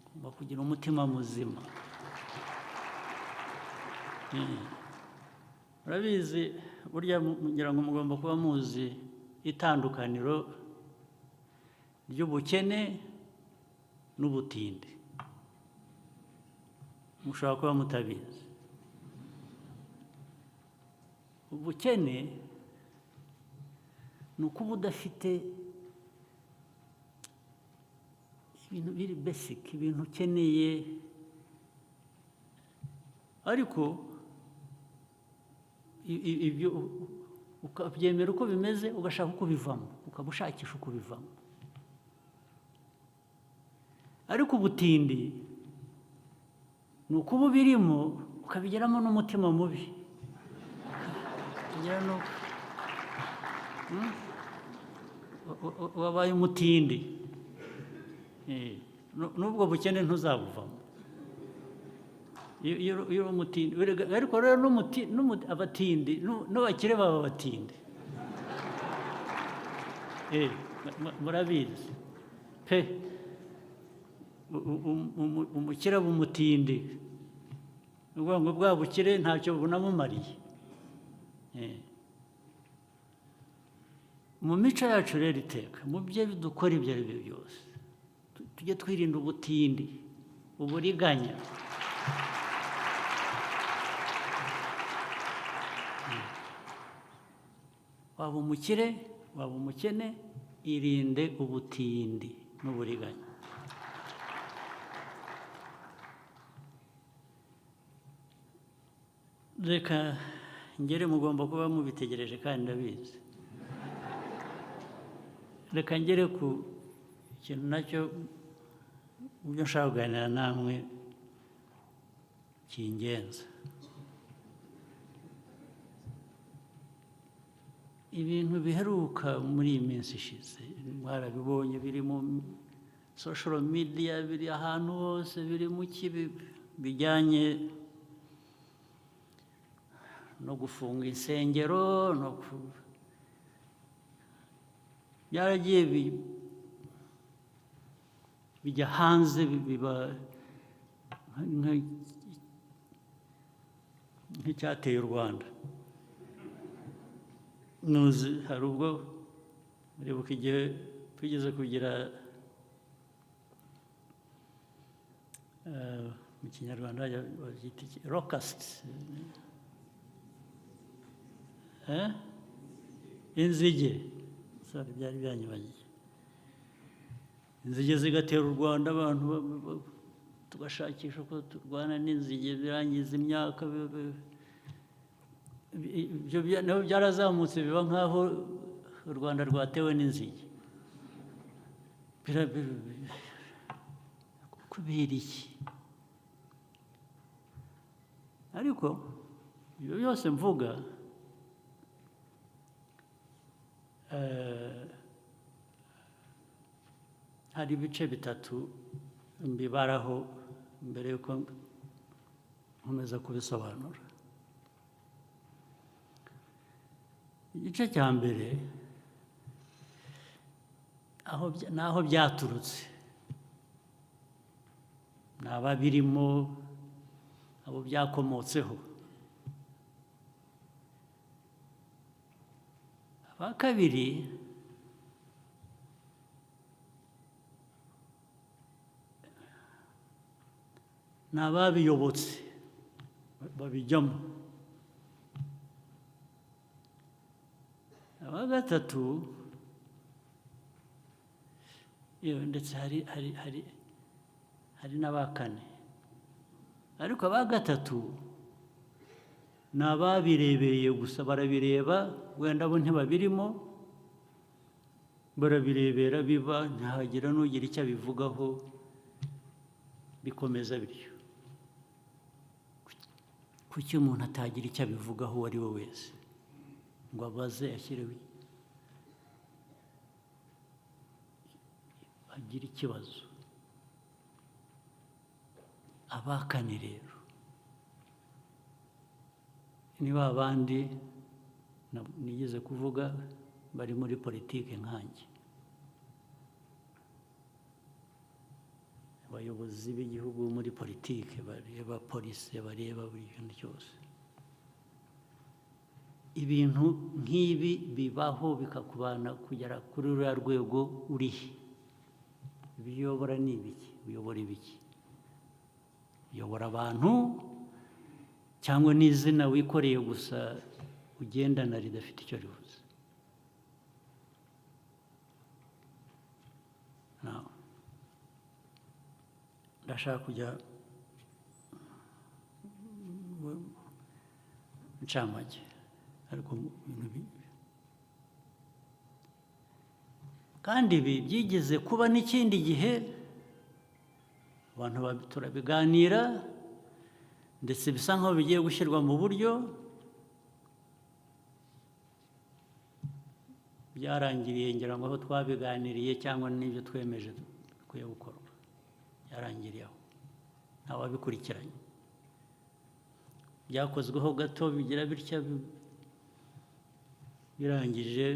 Ugomba kugira umutima muzima. Urabizi, burya ngira ngo mugomba kuba muzi itandukaniro ry'ubukene n'ubutindi. Mushobora kuba mutabizi. Ubukene ni ukuba udafite ibintu biri basic, ibintu ukeneye, ariko ibyo ukabyemera uko bimeze, ugashaka uko bivamo, ukaba ushakisha uko bivamo. Ariko ubutindi ni ukuba ubirimo ukabigeramo n'umutima mubi, wabaye umutindi. n'ubwo bukene ntuzabuvamo iyo umutindi ariko rero abatindi n'abakire baba abatindi murabizi pe umukire aba umutindi ni ukuvuga ngo bwa bukire ntacyo bunamumariye mu mico yacu rero iteka mu byo dukora ibyo ari byo byose tujye twirinda ubutindi uburiganya waba umukire waba umukene irinde ubutindi n'uburiganya reka ngere mugomba kuba mubitegereje kandi ndabizi reka ngere ku ikintu nacyo mu byo nshaka kuganira namwe kingenza ibintu biheruka muri iyi minsi ishize mwarabibonye biri mu social media biri ahantu hose biri mu kibi bijyanye no gufunga insengero byaragiye bijya hanze biba nk'icyateye u Rwanda nuzi hari ubwo muribuka igihe twigeze kugira mu kinyarwanda babyita locust inzige byari byanyibanye inzige zigatera u Rwanda abantu tugashakisha uko turwana n'inzige birangiza imyaka ibyo byarazamutse biba nk'aho u Rwanda rwatewe n'inzige kubera iki ariko ibyo byose mvuga hari ibice bitatu mbibaraho mbere y'uko nkomeza kubisobanura igice cya mbere ni aho byaturutse ni ababirimo abo byakomotseho aba kabiri ni ababiyobotse babijyamo aba gatatu ndetse hari n'aba kane ariko aba gatatu ni ababirebereye gusa barabireba wenda bo ntibabirimo barabirebera biba ntahagira n'ugira icyo abivugaho bikomeza bityo kuki umuntu atagira icyo abivugaho uwo ari we wese ngo abaze ashyireho agira ikibazo abakane rero niba abandi nigeze kuvuga bari muri politiki nkanjye abayobozi b'igihugu muri politiki bareba polisi bareba buri kintu cyose ibintu nk'ibi bibaho bikakubana kugera kuri ruriya rwego urihe ibiyobora ni ibiki uyobora ibiki uyobora abantu cyangwa n'izina wikoreye gusa ugendana ridafite icyo rivuze ndashaka kujya ncamake ariko kandi ibi byigeze kuba n'ikindi gihe abantu turabiganira ndetse bisa nkaho bigiye gushyirwa mu buryo byarangiriye ngira ngo aho twabiganiriye cyangwa n'ibyo twemeje dukwiye gukorwa yarangiriyeho ntawabikurikiranye byakozweho gato bigira bitya birangije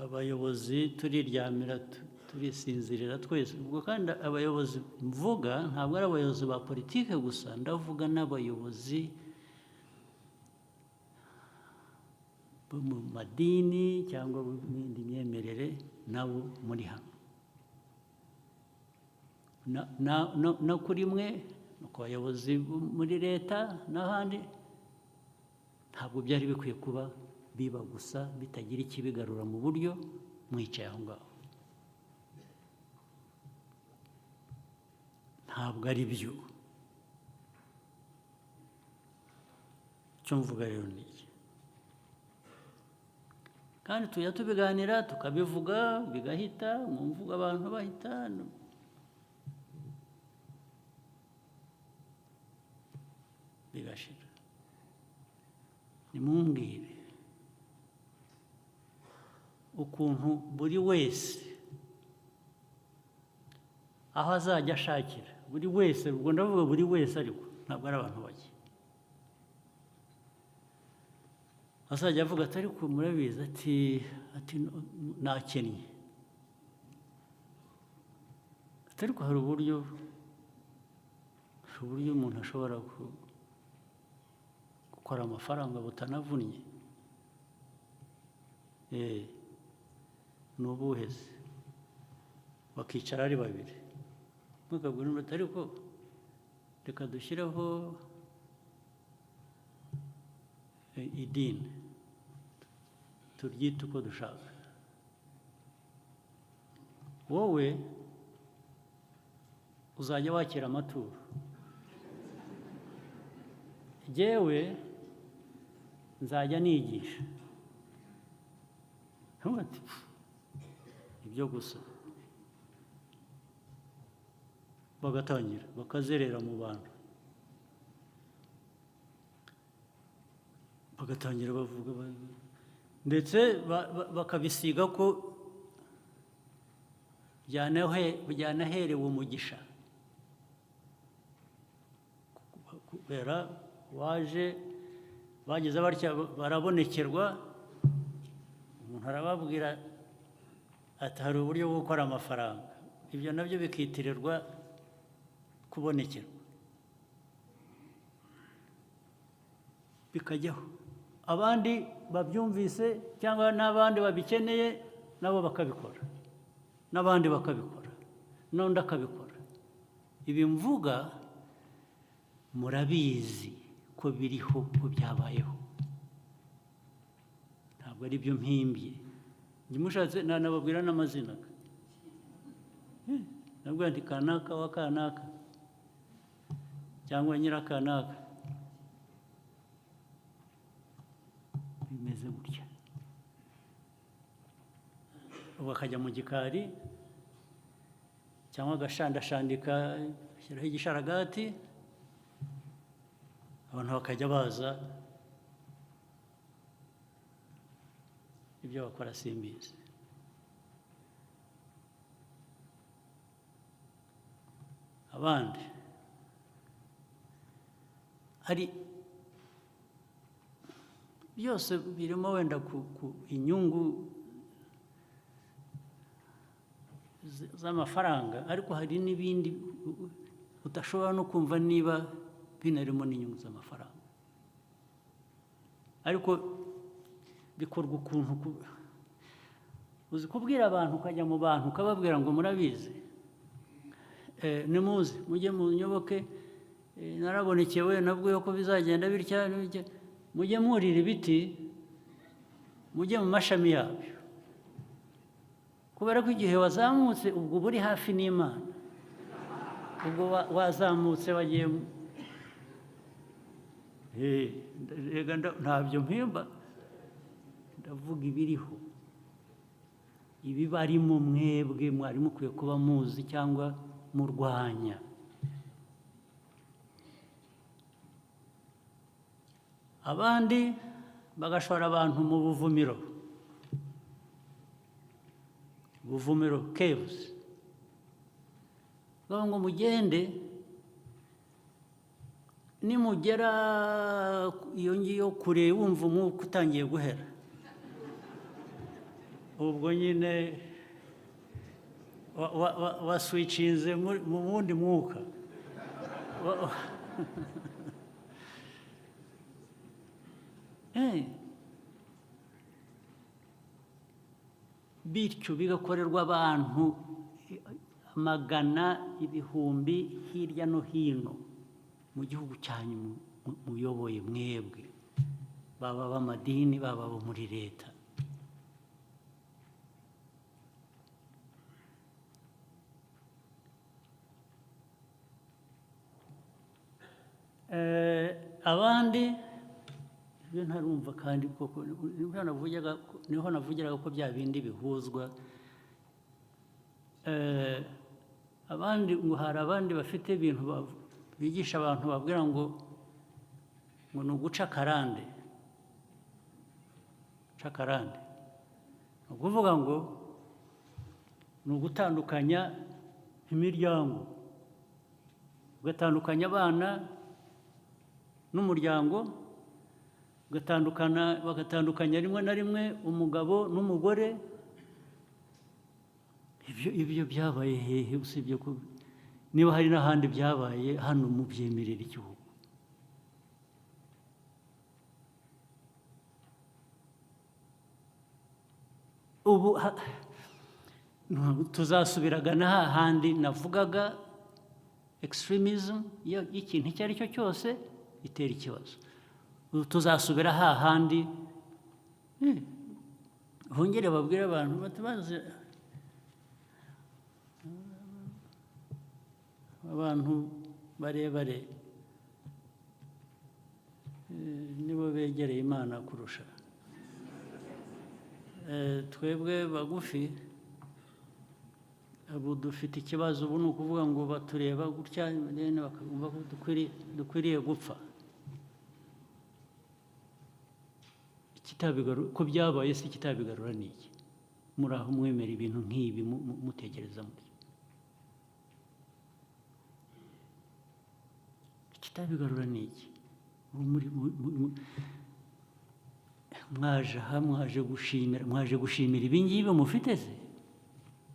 abayobozi turiryamira turisinzirira twese ubwo kandi abayobozi mvuga ntabwo ari abayobozi ba politike gusa ndavuga n'abayobozi bo mu madini cyangwa mu yindi myemerere nabo muri hano no kuri mwe no ku bayobozi muri leta n'ahandi ntabwo byari bikwiye kuba biba gusa bitagira ikibigarura mu buryo mwicaye aho ngaho ntabwo ari byo icyo mvuga rero ni iki kandi tujya tubiganira tukabivuga bigahita mu mvugo abantu bahita bigashira nimumbwire ukuntu buri wese aho azajya ashakira buri wese ubwo ndavuga buri wese ariko ntabwo ari abantu bake azajya avuga ati ariko murabizi ati nakennye ati ariko hari uburyo umuntu ashobora gukora amafaranga butanavunnye ni ubuheze bakicara ari babiri mukabwira umuntu ariko reka dushyireho idini turyite uko dushaka wowe uzajya wakira amaturo jyewe nzajya nigisha ati ibyo gusa bagatangira bakazerera mu bantu bagatangira bavuga ndetse bakabisiga ko byanaherewe umugisha kubera waje bageze batya barabonekerwa umuntu arababwira ati hari uburyo bwo gukora amafaranga ibyo nabyo bikitirirwa kubonekerwa bikajyaho abandi babyumvise cyangwa n'abandi babikeneye nabo bakabikora n'abandi bakabikora n'undi akabikora ibi mvuga murabizi ko biriho ko byabayeho ntabwo ari byo mpimbye njye mushatse nanababwira n'amazina nabwira nti kanaka wa kanaka cyangwa nyirakanaka bimeze gutya ubu akajya mu gikari cyangwa agashandashandika ashyiraho igisharagati abantu bakajya baza ibyo bakora simbizi abandi hari byose birimo wenda ku inyungu z'amafaranga ariko hari n'ibindi udashobora no kumva niba binarimo n'inyungu z'amafaranga ariko bikorwa ukuntu uzi kubwira abantu ukajya mu bantu ukababwira ngo murabizi nimuze mujye mu nyoboke narabonekewe nabwo ko bizagenda bitya mujye mwurira ibiti mujye mu mashami yabyo kubera ko igihe wazamutse ubwo buri hafi n'Imana ubwo wazamutse wagiye ntabyo mpimba ndavuga ibiriho ibibarimo mwebwe mwari mukwiye kuba muzi cyangwa murwanya abandi bagashora abantu mu buvumiro caves ngo mugende nimugera iyo ngiyo kure wumva umwuka utangiye guhera, ubwo nyine waswicinze mu wundi mwuka. Bityo bigakorerwa abantu amagana ibihumbi hirya no hino mu gihugu cyanyu muyoboye mwebwe, baba b'amadini baba abo muri leta. Abandi ibyo ntarumva kandi koko niho navugiraga ko bya bindi bihuzwa. Abandi ngo hari abandi bafite ibintu bigisha abantu babwira ngo ni uguca akarande. Guca akarande ni ukuvuga ngo ni ugutandukanya imiryango, ugatandukanya abana n'umuryango, bagatandukanya rimwe na rimwe umugabo n'umugore. Ibyo byabaye hehe? Usibye ko niba hari n'ahandi byabaye, hano mubyemerera igihugu. Ubu tuzasubiraga na hahandi navugaga, extremism y'ikintu icyo ari cyo cyose itera ikibazo. Tuzasubira hahandi. Bongere babwire abantu batabaze, abantu barebare nibo begereye Imana kurusha twebwe bagufi. Ubu dufite ikibazo, ubu ni ukuvuga ngo batureba gutya bakumva ko dukwiriye gupfa. Ko byabaye se ikitabigarura ni iki? Muri aho mwemera ibintu nk'ibi mutekereza mutyo. Ikitabigarura ni iki? Mwaje aha, mwaje gushimira ibi ngibi mufite se?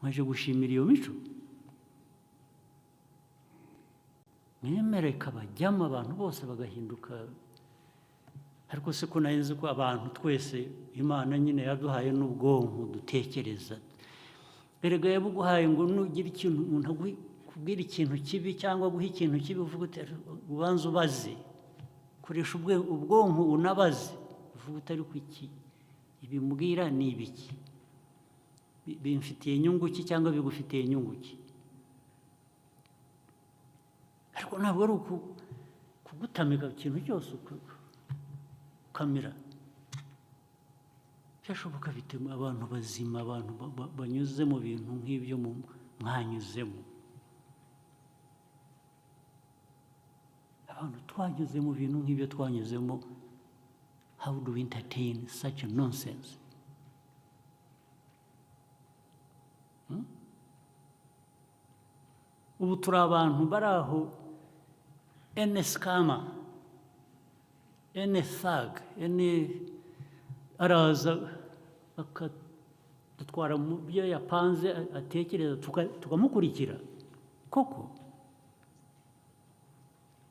Mwaje gushimira iyo mico? Mwemereka bajyamo abantu bose bagahinduka. Ariko se ko narinzi ko abantu twese Imana nyine yaduhaye n'ubwonko dutekereza. Erega yabuguhaye ngo nugira ikintu umuntu kubwira ikintu kibi cyangwa guha ikintu kibi, uvuga uti ubanza ubaze, koresha ubwonko unabaze, uvuga utari ku iki ibimubwira ni ibiki, bimfitiye inyungu ki cyangwa bigufitiye inyungu ki. Ariko ntabwo ari kugutamika ikintu cyose ukamira. Byashoboka bituma abantu bazima, abantu banyuze mu bintu nk'ibyo mwanyuzemo. Abantu twanyuze mu bintu nk'ibyo twanyuzemo, how do we entertain such a nonsense? Ubu turi abantu bari aho, ene scammer, ene thug, ene araza akadutwara mu byo yapanze atekereza, tukamukurikira. Koko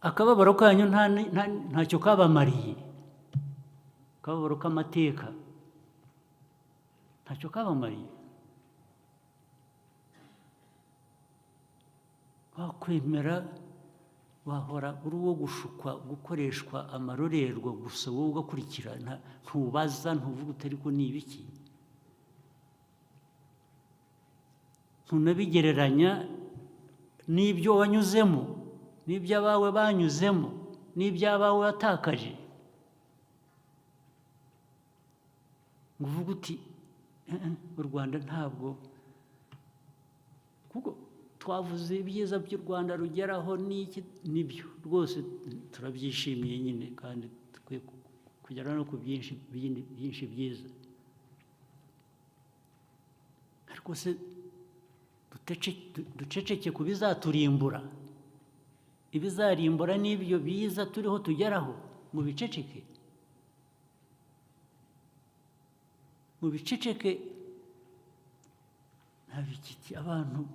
akababaro kanyu ntacyo kabamariye, akababaro k'amateka ntacyo kabamariye. Wakwemera wahora uri uwo gushukwa, gukoreshwa amarorerwa gusa, wowe ugakurikira, ntubaza, ntuvuga utari ko ni ibiki, ntunabigereranya n'ibyo wanyuzemo, n'ibyo abawe banyuzemo, n'ibyo abawe watakaje, ngo uvuge uti u Rwanda ntabwo. Kuko twavuze ibyiza by'u Rwanda rugeraho n'iki, nibyo rwose turabyishimiye nyine, kandi tukwiye kugera no ku byinshi byiza. Ariko se duceceke ku bizaturimbura. Ibizarimbura n'ibyo biza turiho tugeraho, mu biceceke. Mu biceceke nta bikiti abantu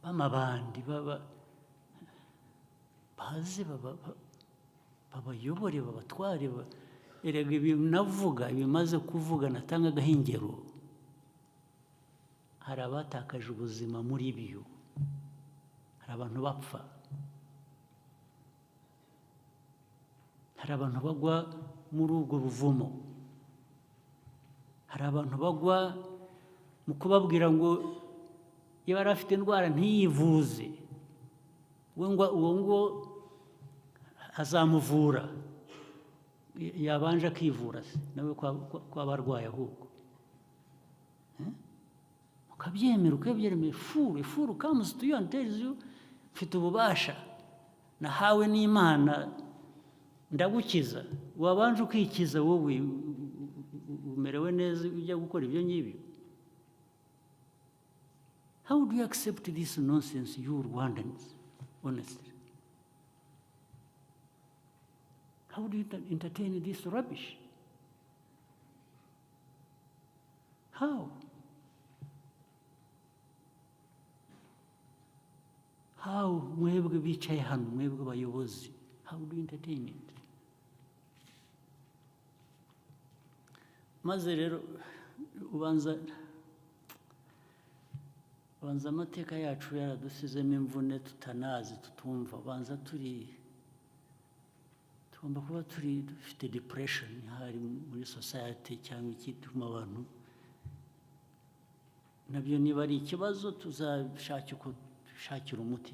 b'amabandi bazi babayobore babatware. Erega ibi navuga ibimaze kuvuga natangagaho ingero, hari abatakaje ubuzima muri byo, hari abantu bapfa, hari abantu bagwa muri ubwo buvumo, hari abantu bagwa mu kubabwira ngo iyo yari afite indwara ntiyivuze, uwo ngo azamuvura, yabanje akivura se nawe kwaba arwaye ahubwo. Ukabyemera ukabyemera, ifuru comes to you and tells you mfite ububasha nahawe n'Imana ndagukiza. Wabanje ukikiza wowe umerewe neza ujya gukora ibyo ngibyo. How do you accept this nonsense, you Rwandans, honestly? How do you entertain this rubbish? How? How? Mwebwe bicaye hano, mwebwe abayobozi, how do you entertain it? Maze rero ubanza amateka yacu yaradusizemo imvune tutanazi tutumva. Ubanza tugomba kuba dufite depression hari muri society cyangwa ikituma abantu nabyo niba ari ikibazo tuzashakira umuti.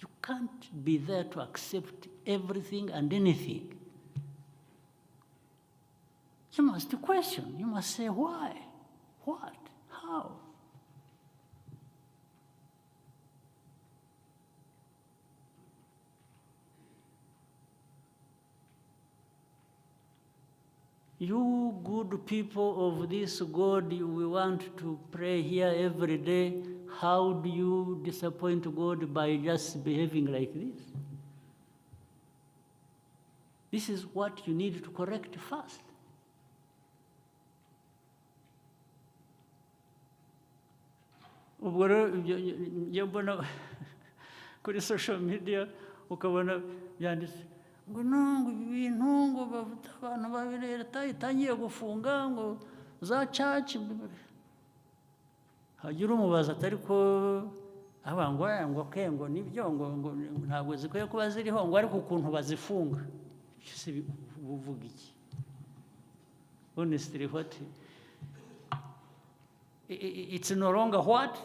You can't be there to accept everything and anything. You must question. You must say why, what, how. You good people of this God, we want to pray here every day. How do you disappoint God by just behaving like this? This is what you need to correct first. Ubwo rero njya mbona kuri social media ukabona byanditse ngo nungu ibintu ngo bavuta abantu babiri leta itangiye gufunga ngo za church. Hagira umubaza atari ko ngo kengo nibyo ngo ntabwo zikwiye kuba ziriho ngo ariko ukuntu bazifunga buvuga iki? Honestly, what it's no longer what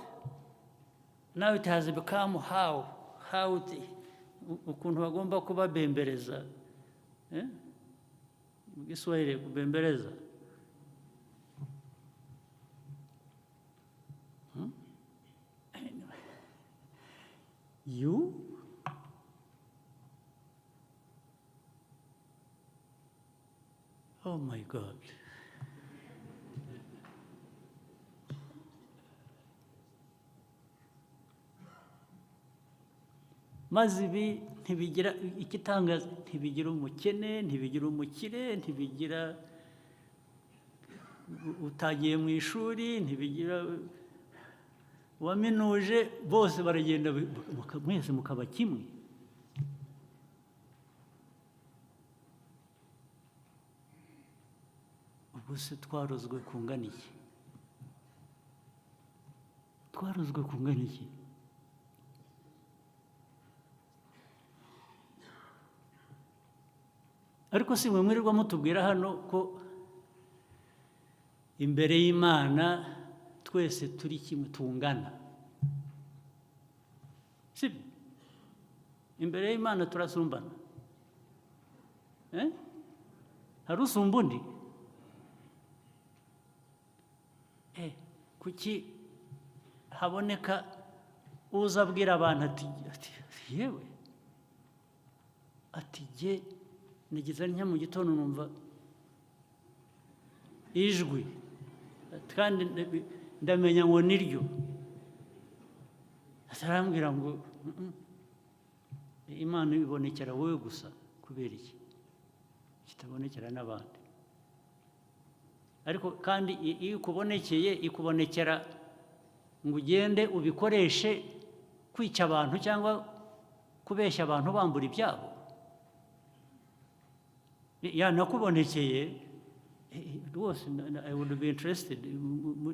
now, it has become how ukuntu bagomba kubabembereza mu Giswahili kubembereza. You oh my God. Maze ibi ntibigira ikitangaza, ntibigira umukene, ntibigira umukire, ntibigira utagiye mu ishuri, ntibigira uwaminuje, bose baragenda mwese mukaba kimwe. Ubwo se twarozwe kungana iki? Twarozwe kungana iki? Ariko si mwe mwirirwa mutubwira hano ko imbere y'Imana twese turi kimwe tungana. Si imbere y'Imana turasumbana? Hari usumba undi? Kuki haboneka uza abwira abantu ati yewe ati jye nagize ntya mu gitondo numva ijwi kandi ndamenya ngo niryo, atarambwira ngo Imana ibonekera wowe gusa, kubera iki kitabonekera n'abandi? Ariko kandi iyo ikubonekeye ikubonekera ngo ugende ubikoreshe kwica abantu cyangwa kubeshya abantu bambura ibyabo. Yanakubonekeye rwose, I would be interested.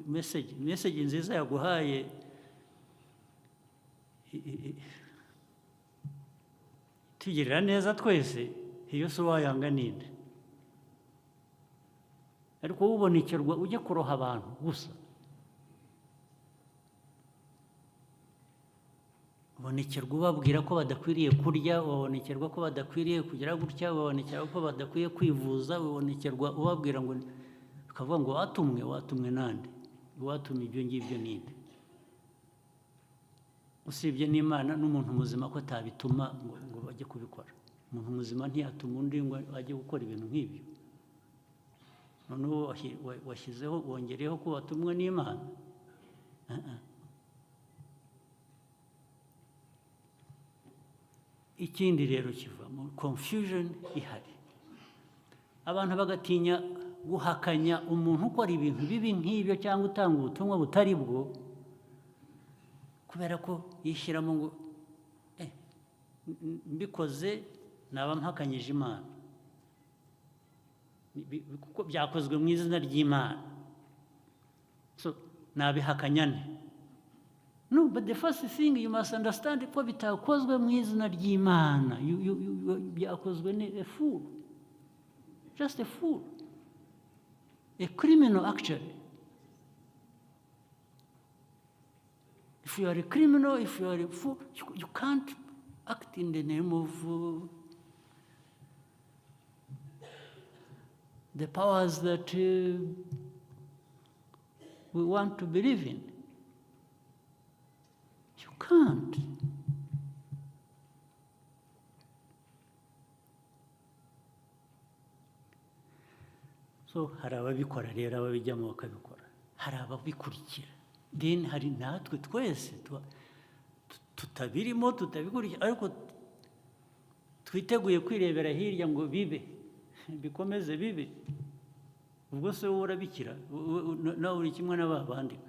Message nziza yaguhaye tugirira neza twese, iyo si wayanga ninde? Ariko ubonekerwa ujya kuroha abantu gusa, ubonekerwa ubabwira ko badakwiriye kurya, ubonekerwa ko badakwiriye kugira gutya, ubonekerwa ko badakwiye kwivuza, ubonekerwa ubabwira ngo, ukavuga ngo watumwe nande? Watumye ibyo ngibyo ninde? Usibye n'Imana n'umuntu muzima ko atabituma ngo bajye kubikora. Umuntu muzima ntiyatuma undi ngo ajye gukora ibintu nk'ibyo. Noneho washyizeho, wongereho ko watumwe n'Imana. Ikindi rero kivamo confusion ihari, abantu bagatinya guhakanya umuntu ukora ibintu bibi nk'ibyo cyangwa utanga ubutumwa butari bwo, kubera ko yishyiramo ngo mbikoze naba mpakanyije Imana, kuko byakozwe mu izina ry'Imana, so nabihakanya nte? No, but the first thing you must understand ko bitakozwe mu izina ry'Imana, byakozwe a fool, just a fool, a criminal actually. If you are a criminal, if you are a fool, you can't act in the name of the powers that we want to believe in. You can't. So hari ababikora rero, ababijyamo bakabikora, hari ababikurikira, then hari natwe twese tutabirimo, tutabikurikira, ariko twiteguye kwirebera hirya ngo bibe, bikomeze bibe. Ubwo se wowe urabikira, nawe uri kimwe n'ababandika.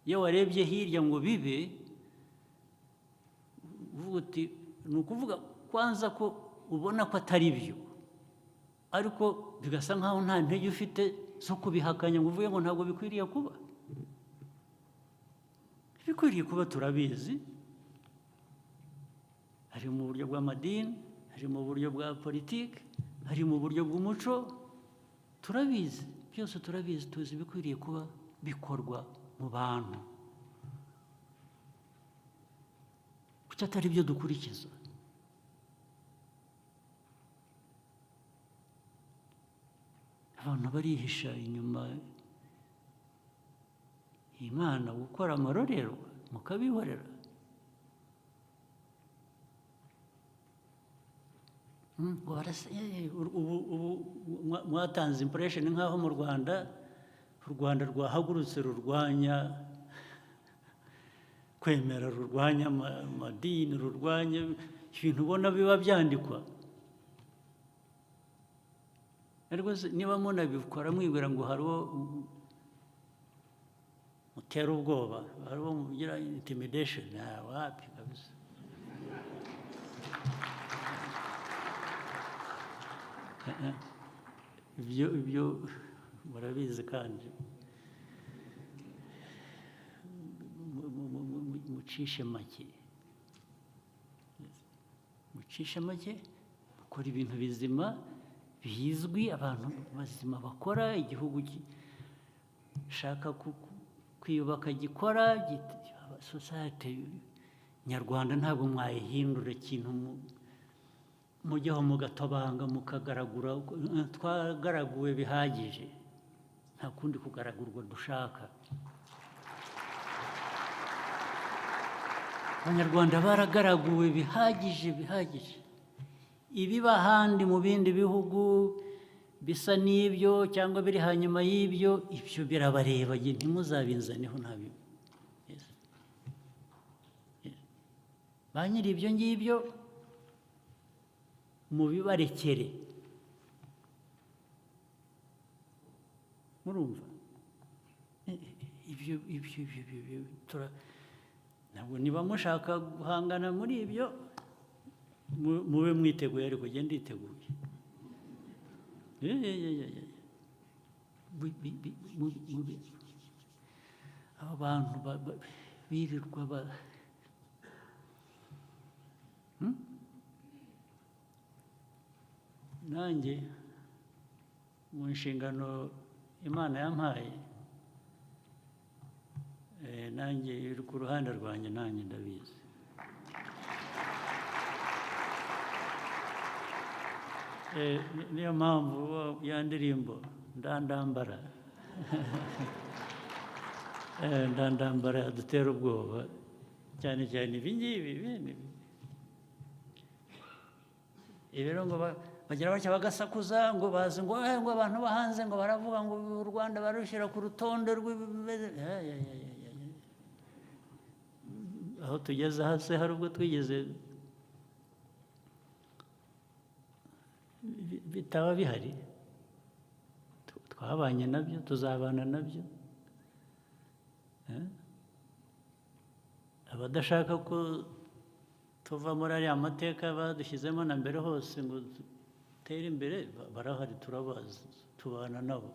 Iyo warebye hirya ngo bibe, uvuga uti, ni ukuvuga kwanza ko ubona ko atari byo, ariko bigasa nkaho nta ntege ufite zo kubihakanya ngo uvuge ngo ntabwo bikwiriye kuba. Bikwiriye kuba, turabizi, hari mu buryo bw'amadini, hari mu buryo bwa politiki, hari mu buryo bw'umuco, turabizi, byose turabizi, tuzi bikwiriye kuba bikorwa mu bantu. Kuki atari byo dukurikiza? Abantu barihisha inyuma Imana gukora amarorerwa, mukabihorera. Ubu mwatanze impression nk'aho mu Rwanda, u Rwanda rwahagurutse rurwanya kwemera, rurwanya amadini, rurwanya ibintu ubona biba byandikwa. Ariko niba munabikora mwibwira ngo hariho mutera ubwoba, hariho mugira intimidation, wapi kabisa. Ibyo murabizi kandi mucishe make, mukora ibintu bizima bizwi, abantu bazima bakora, igihugu gishaka kwiyubaka gikora, society nyarwanda ntabwo mwayihindura ikintu mujyaho mugatobanga mukagaragura. Twagaraguwe bihagije, nta kundi kugaragurwa dushaka. Abanyarwanda baragaraguwe bihagije. Ibiba ahandi mu bindi bihugu bisa n'ibyo cyangwa biri hanyuma y'ibyo, ibyo birabareba, ntimuzabinzaneho ntabyo. Ba nyiri ibyo ngibyo mubibarekere, murumva? Ibyo ntabwo, niba mushaka guhangana muri ibyo mube mwiteguye, ariko genda nditeguye. Aba bantu birirwa nanjye mu nshingano Imana yampaye, nanjye iri ku ruhande rwanjye, nanjye ndabizi. Niyo mpamvu ya ndirimbo ndandambara ndandambara yadutera ubwoba, cyane cyane ibi ngibi rero, ngo bagira batya bagasakuza, ngo bazi ngo abantu bo hanze ngo baravuga ngo u Rwanda barushyira ku rutonde rw'ibimeze. Aho tugeze hasi, hari ubwo twigeze bitaba bihari, twabanye nabyo, tuzabana nabyo. Abadashaka ko tuva muri ariya mateka badushyizemo na mbere hose ngo dutere imbere, barahari, turabazi, tubana nabo.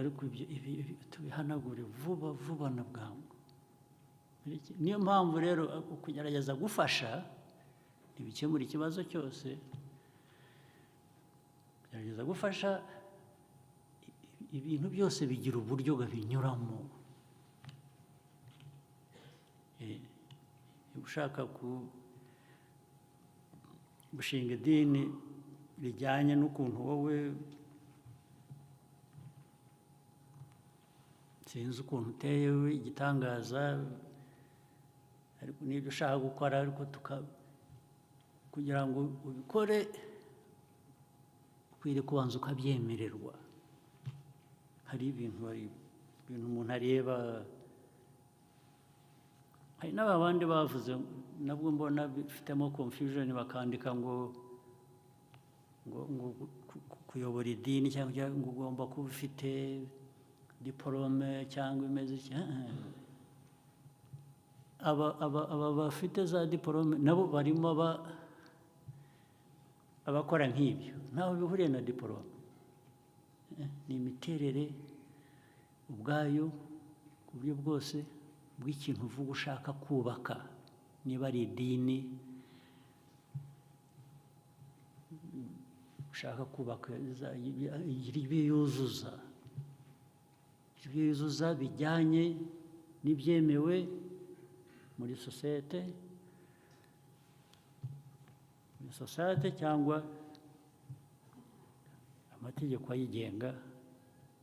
Ariko ibi tubihanagure vuba na bwangu. Niyo mpamvu rero kugerageza gufasha ntibikemura ikibazo cyose. Kugerageza gufasha, ibintu byose bigira uburyo binyuramo. Ushaka gushinga idini rijyanye n'ukuntu wowe, sinzi ukuntu uteye igitangaza, ariko n'ibyo ushaka gukora, ariko kugira ngo ubikore ukwiriye kubanza ukabyemererwa. Hari ibintu umuntu areba. Hari n'abandi bavuze, nabwo mbona bifitemo confusion, bakandika ngo kuyobora idini cyangwa ngo ugomba kuba ufite diporome cyangwa imeze iki. Aba bafite za diporome nabo barimo abakora nk'ibyo, ntaho bihuriye na diporome. Ni imiterere ubwayo, ku buryo bwose bw'ikintu uvuga ushaka kubaka. Niba ari idini ushaka kubaka, ibyo yuzuza bijyanye n'ibyemewe muri sosiyete cyangwa amategeko ayigenga,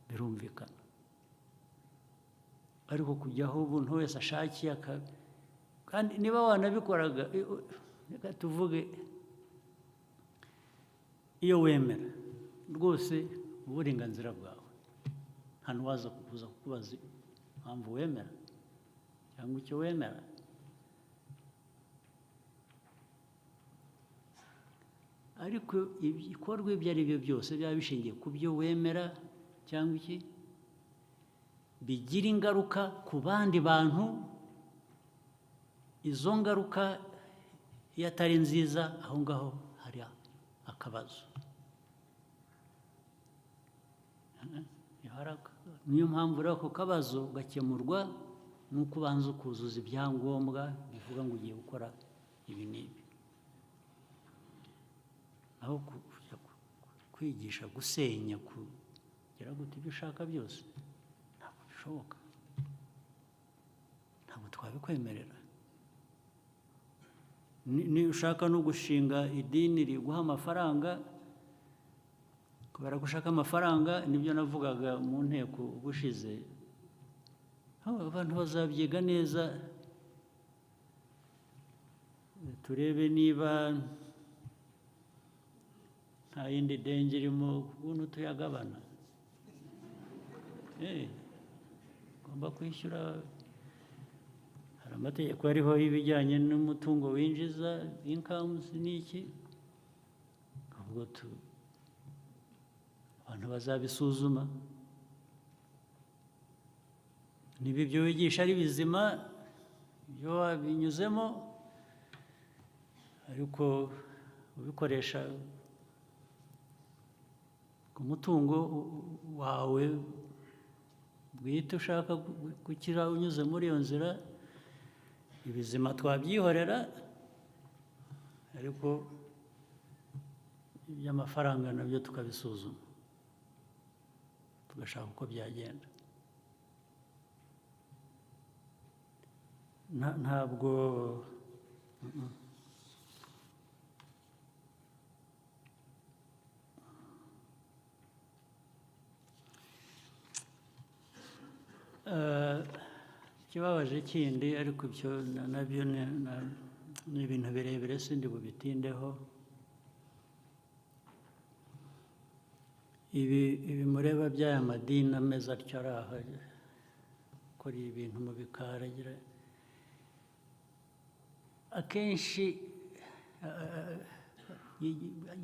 birumvikana. Ariko kujyaho umuntu wese ashakiye, kandi niba wanabikoraga, reka tuvuge, iyo wemera rwose uburenganzira bwawe, nta n'uwaza kuza kukubaza impamvu wemera cyangwa icyo wemera. Ariko ibikorwa ibyo ari byo byose byaba bishingiye ku byo wemera cyangwa iki, bigira ingaruka ku bandi bantu. Izo ngaruka iyo atari nziza, aho ngaho hari akabazo. Niyo mpamvu rero ako kabazo gakemurwa nuko ubanza ukuzuza ibyangombwa bivuga ngo ugiye gukora ibi n'ibi. Aho kwigisha gusenya, kugira ngo ibyo ushaka byose, ntabwo bishoboka, ntabwo twabikwemerera. Ni ushaka no gushinga idini riguha amafaranga, kubera ko ushaka amafaranga, nibyo navugaga mu nteko ubushize, abantu bazabyiga neza. turebe niba nta yindi denge irimo ukuntu tuyagabana. Ugomba kwishyura, hari amategeko ariho y'ibijyanye n'umutungo winjiza, incomes n'iki, ahubwo abantu bazabisuzuma niba ibyo wigisha ari bizima, ibyo wabinyuzemo, ariko ubikoresha ku mutungo wawe bwite ushaka gukira unyuze muri iyo nzira, ibizima twabyihorera, ariko iby'amafaranga nabyo tukabisuzuma tugashaka uko byagenda. Ntabwo ikibabaje kindi, ariko ibyo nabyo ni ibintu birebire sindi bubitindeho. Ibi mureba by'aya madini ameze atyo ari aha akora ibintu mu bikaragira, akenshi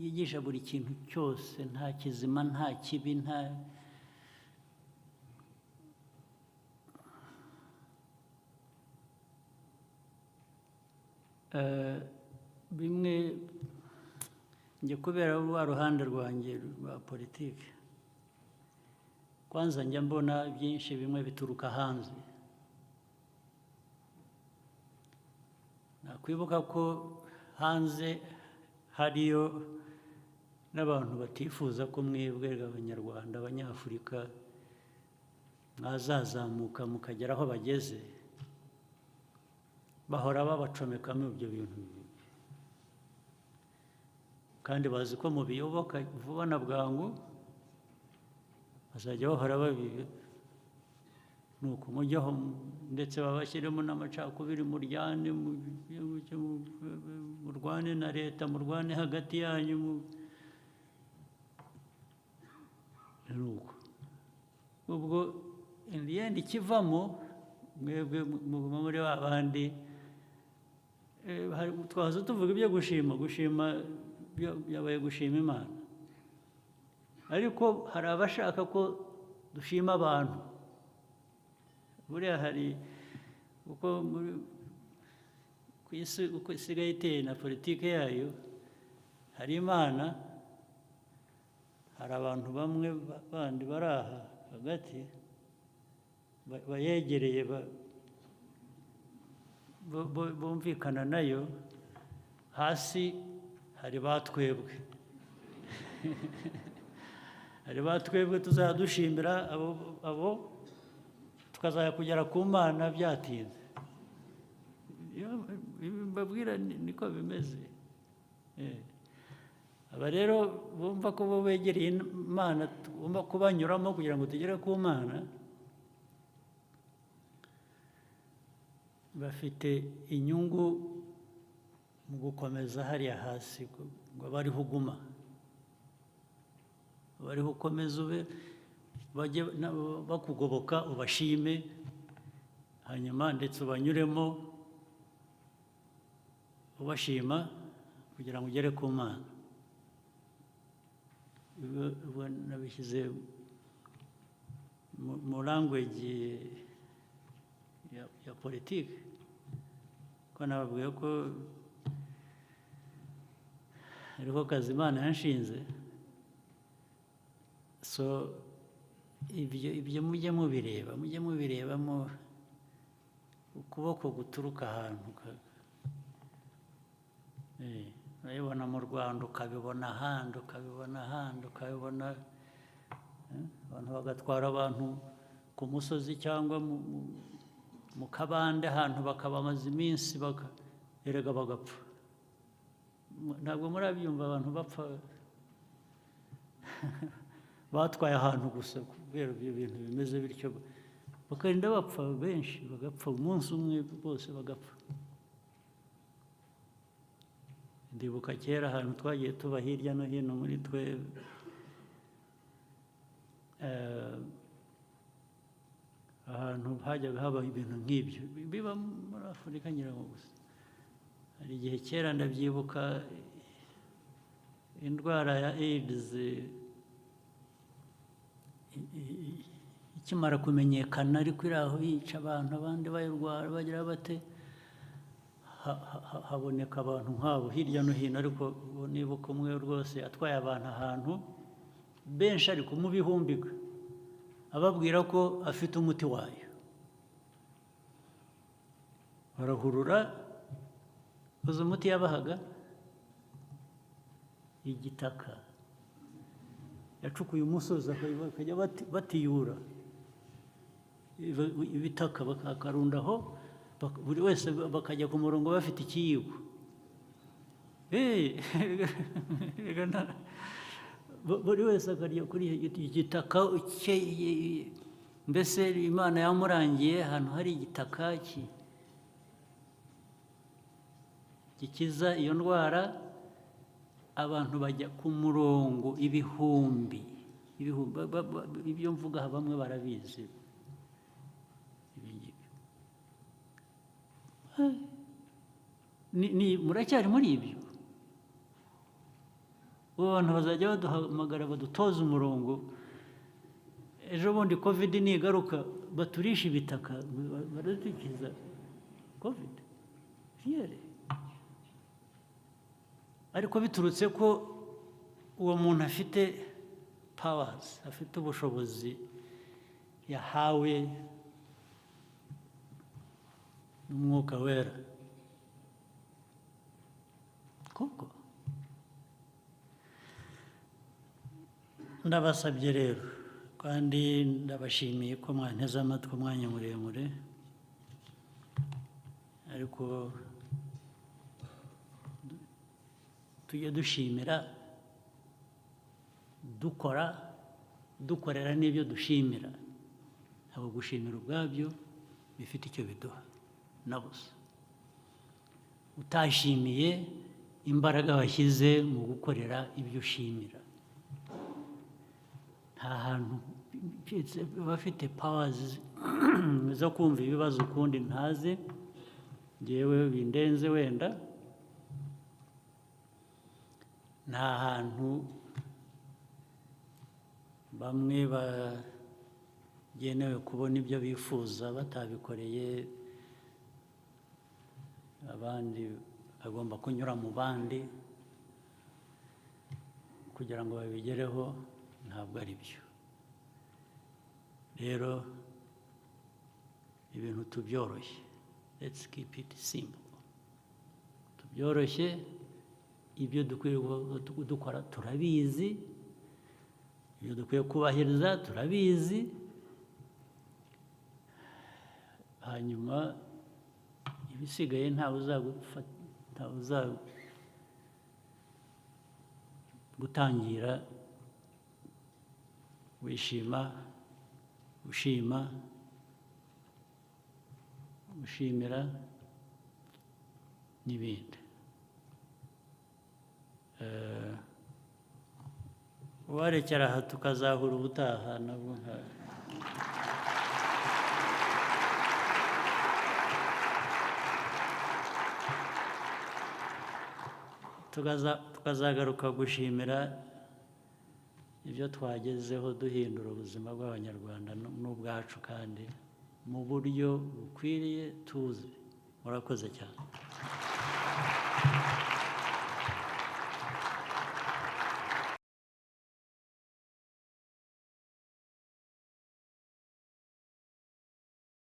yigisha buri kintu cyose, nta kizima nta kibi, nta bimwe njye kubera rwa ruhande rwanjye rwa politiki, kwanza njya mbona byinshi bimwe bituruka hanze. Nakwibuka ko hanze hariyo n'abantu batifuza ko mwebwe abanyarwanda, abanyafurika mwazazamuka mukagera aho bageze, bahora babacomekamo ibyo bintu, kandi bazi ko mubiyoboka vuba na bwangu, bazajya bahora babibe, nuko mujyaho ndetse babashyiremo n'amacakubiri, muryane, murwane na leta, murwane hagati yanyu, nuko ubwo in the end ikivamo mwebwe muri ba bandi twaza tuvuga ibyo gushima byabaye gushima Imana, ariko hari abashaka ko dushima abantu. Buriya hari uko ku isi uko isigaye iteye na politiki yayo, hari Imana, hari abantu bamwe bandi bari aha hagati bayegereye bumvikana nayo, hasi hari batwebwe hari batwebwe tuzadushimira abo tukazajya kugera ku Mana byatinze. Mbabwira niko bimeze. Aba rero bumva ko bo begereye Imana, tugomba kubanyuramo kugira ngo tugere ku Mana, bafite inyungu mu gukomeza hariya hasi, ngo bariho uguma, bariho ukomeza ube, bajye bakugoboka ubashime, hanyuma ndetse ubanyuremo ubashima kugira ngo ugere ku Mana. Ubu nabishyize mu language ya politiki, ko nababwiye ko hariho akazi Imana yanshinze, so ibyo mujye mubirebamo ukuboko guturuka ahantu, urabibona mu Rwanda, ukabibona ahandi, ukabibona abantu bagatwara abantu ku musozi cyangwa mu kabande ahantu, bakabamaza iminsi erega bagapfa. Ntabwo murabyumva abantu bapfa batwaye ahantu gusa kubera ibyo bintu bimeze bityo, bakarinda bapfa benshi, bagapfa umunsi umwe bose bagapfa. ndibuka kera ahantu twagiye tuba hirya no hino muri twe ahantu hajyaga haba ibintu nk'ibyo biba muri Afurika nyirango gusa. Hari igihe kera ndabyibuka indwara ya AIDS ikimara kumenyekana ariko iri aho yica abantu, abandi bayirwara bagira bate, haboneka abantu nk'abo hirya no hino. Ariko nibuka umwe rwose atwaye abantu ahantu benshi ariko mu bihumbiga, ababwira ko afite umuti wayo. Barahurura, uzi umuti yabahaga? Igitaka. Yacukuye umusozi bakajya batiyura ibitaka bakarundaho, buri wese bakajya ku murongo bafite ikiyiko. Buri wese akarya kuri igitaka cye, mbese Imana yamurangiye ahantu hari igitaka gikiza iyo ndwara. Abantu bajya ku murongo ibihumbi. Ibyo mvuga bamwe barabizi. Muracyari muri ibyo? Abantu bazajya baduhamagara badutoza umurongo, ejo bundi covid nigaruka baturisha ibitaka, baradukiza covid fiyere. Ariko biturutse ko uwo muntu afite powers, afite ubushobozi yahawe n'Umwuka Wera. Koko ndabasabye rero, kandi ndabashimiye ko mwanteze amatwi umwanya muremure, ariko tujye dushimira, dukorera n'ibyo dushimira. Abo gushimira ubwabyo bifite icyo biduha na busa. Utashimiye imbaraga washyize mu gukorera ibyo ushimira, nta hantu bafite powers zo kumva ibibazo ukundi ntazi. Njyewe bindenze wenda, nta hantu bamwe bagenewe kubona ibyo bifuza batabikoreye abandi, bagomba kunyura mu bandi kugira ngo babigereho. Ntabwo ari byo. Rero ibintu tubyoroshye, let's keep it simple. Tubyoroshye, ibyo dukwiye dukora turabizi, ibyo dukwiye kubahiriza turabizi, hanyuma ibisigaye ntawe gutangira wishima, ushima, ushimira n'ibindi. Warekera aha tukazahura ubutaha nabwo tukazagaruka gushimira ibyo twagezeho duhindura ubuzima bw'Abanyarwanda n'ubwacu, kandi mu buryo bukwiriye tuzi. Murakoze cyane.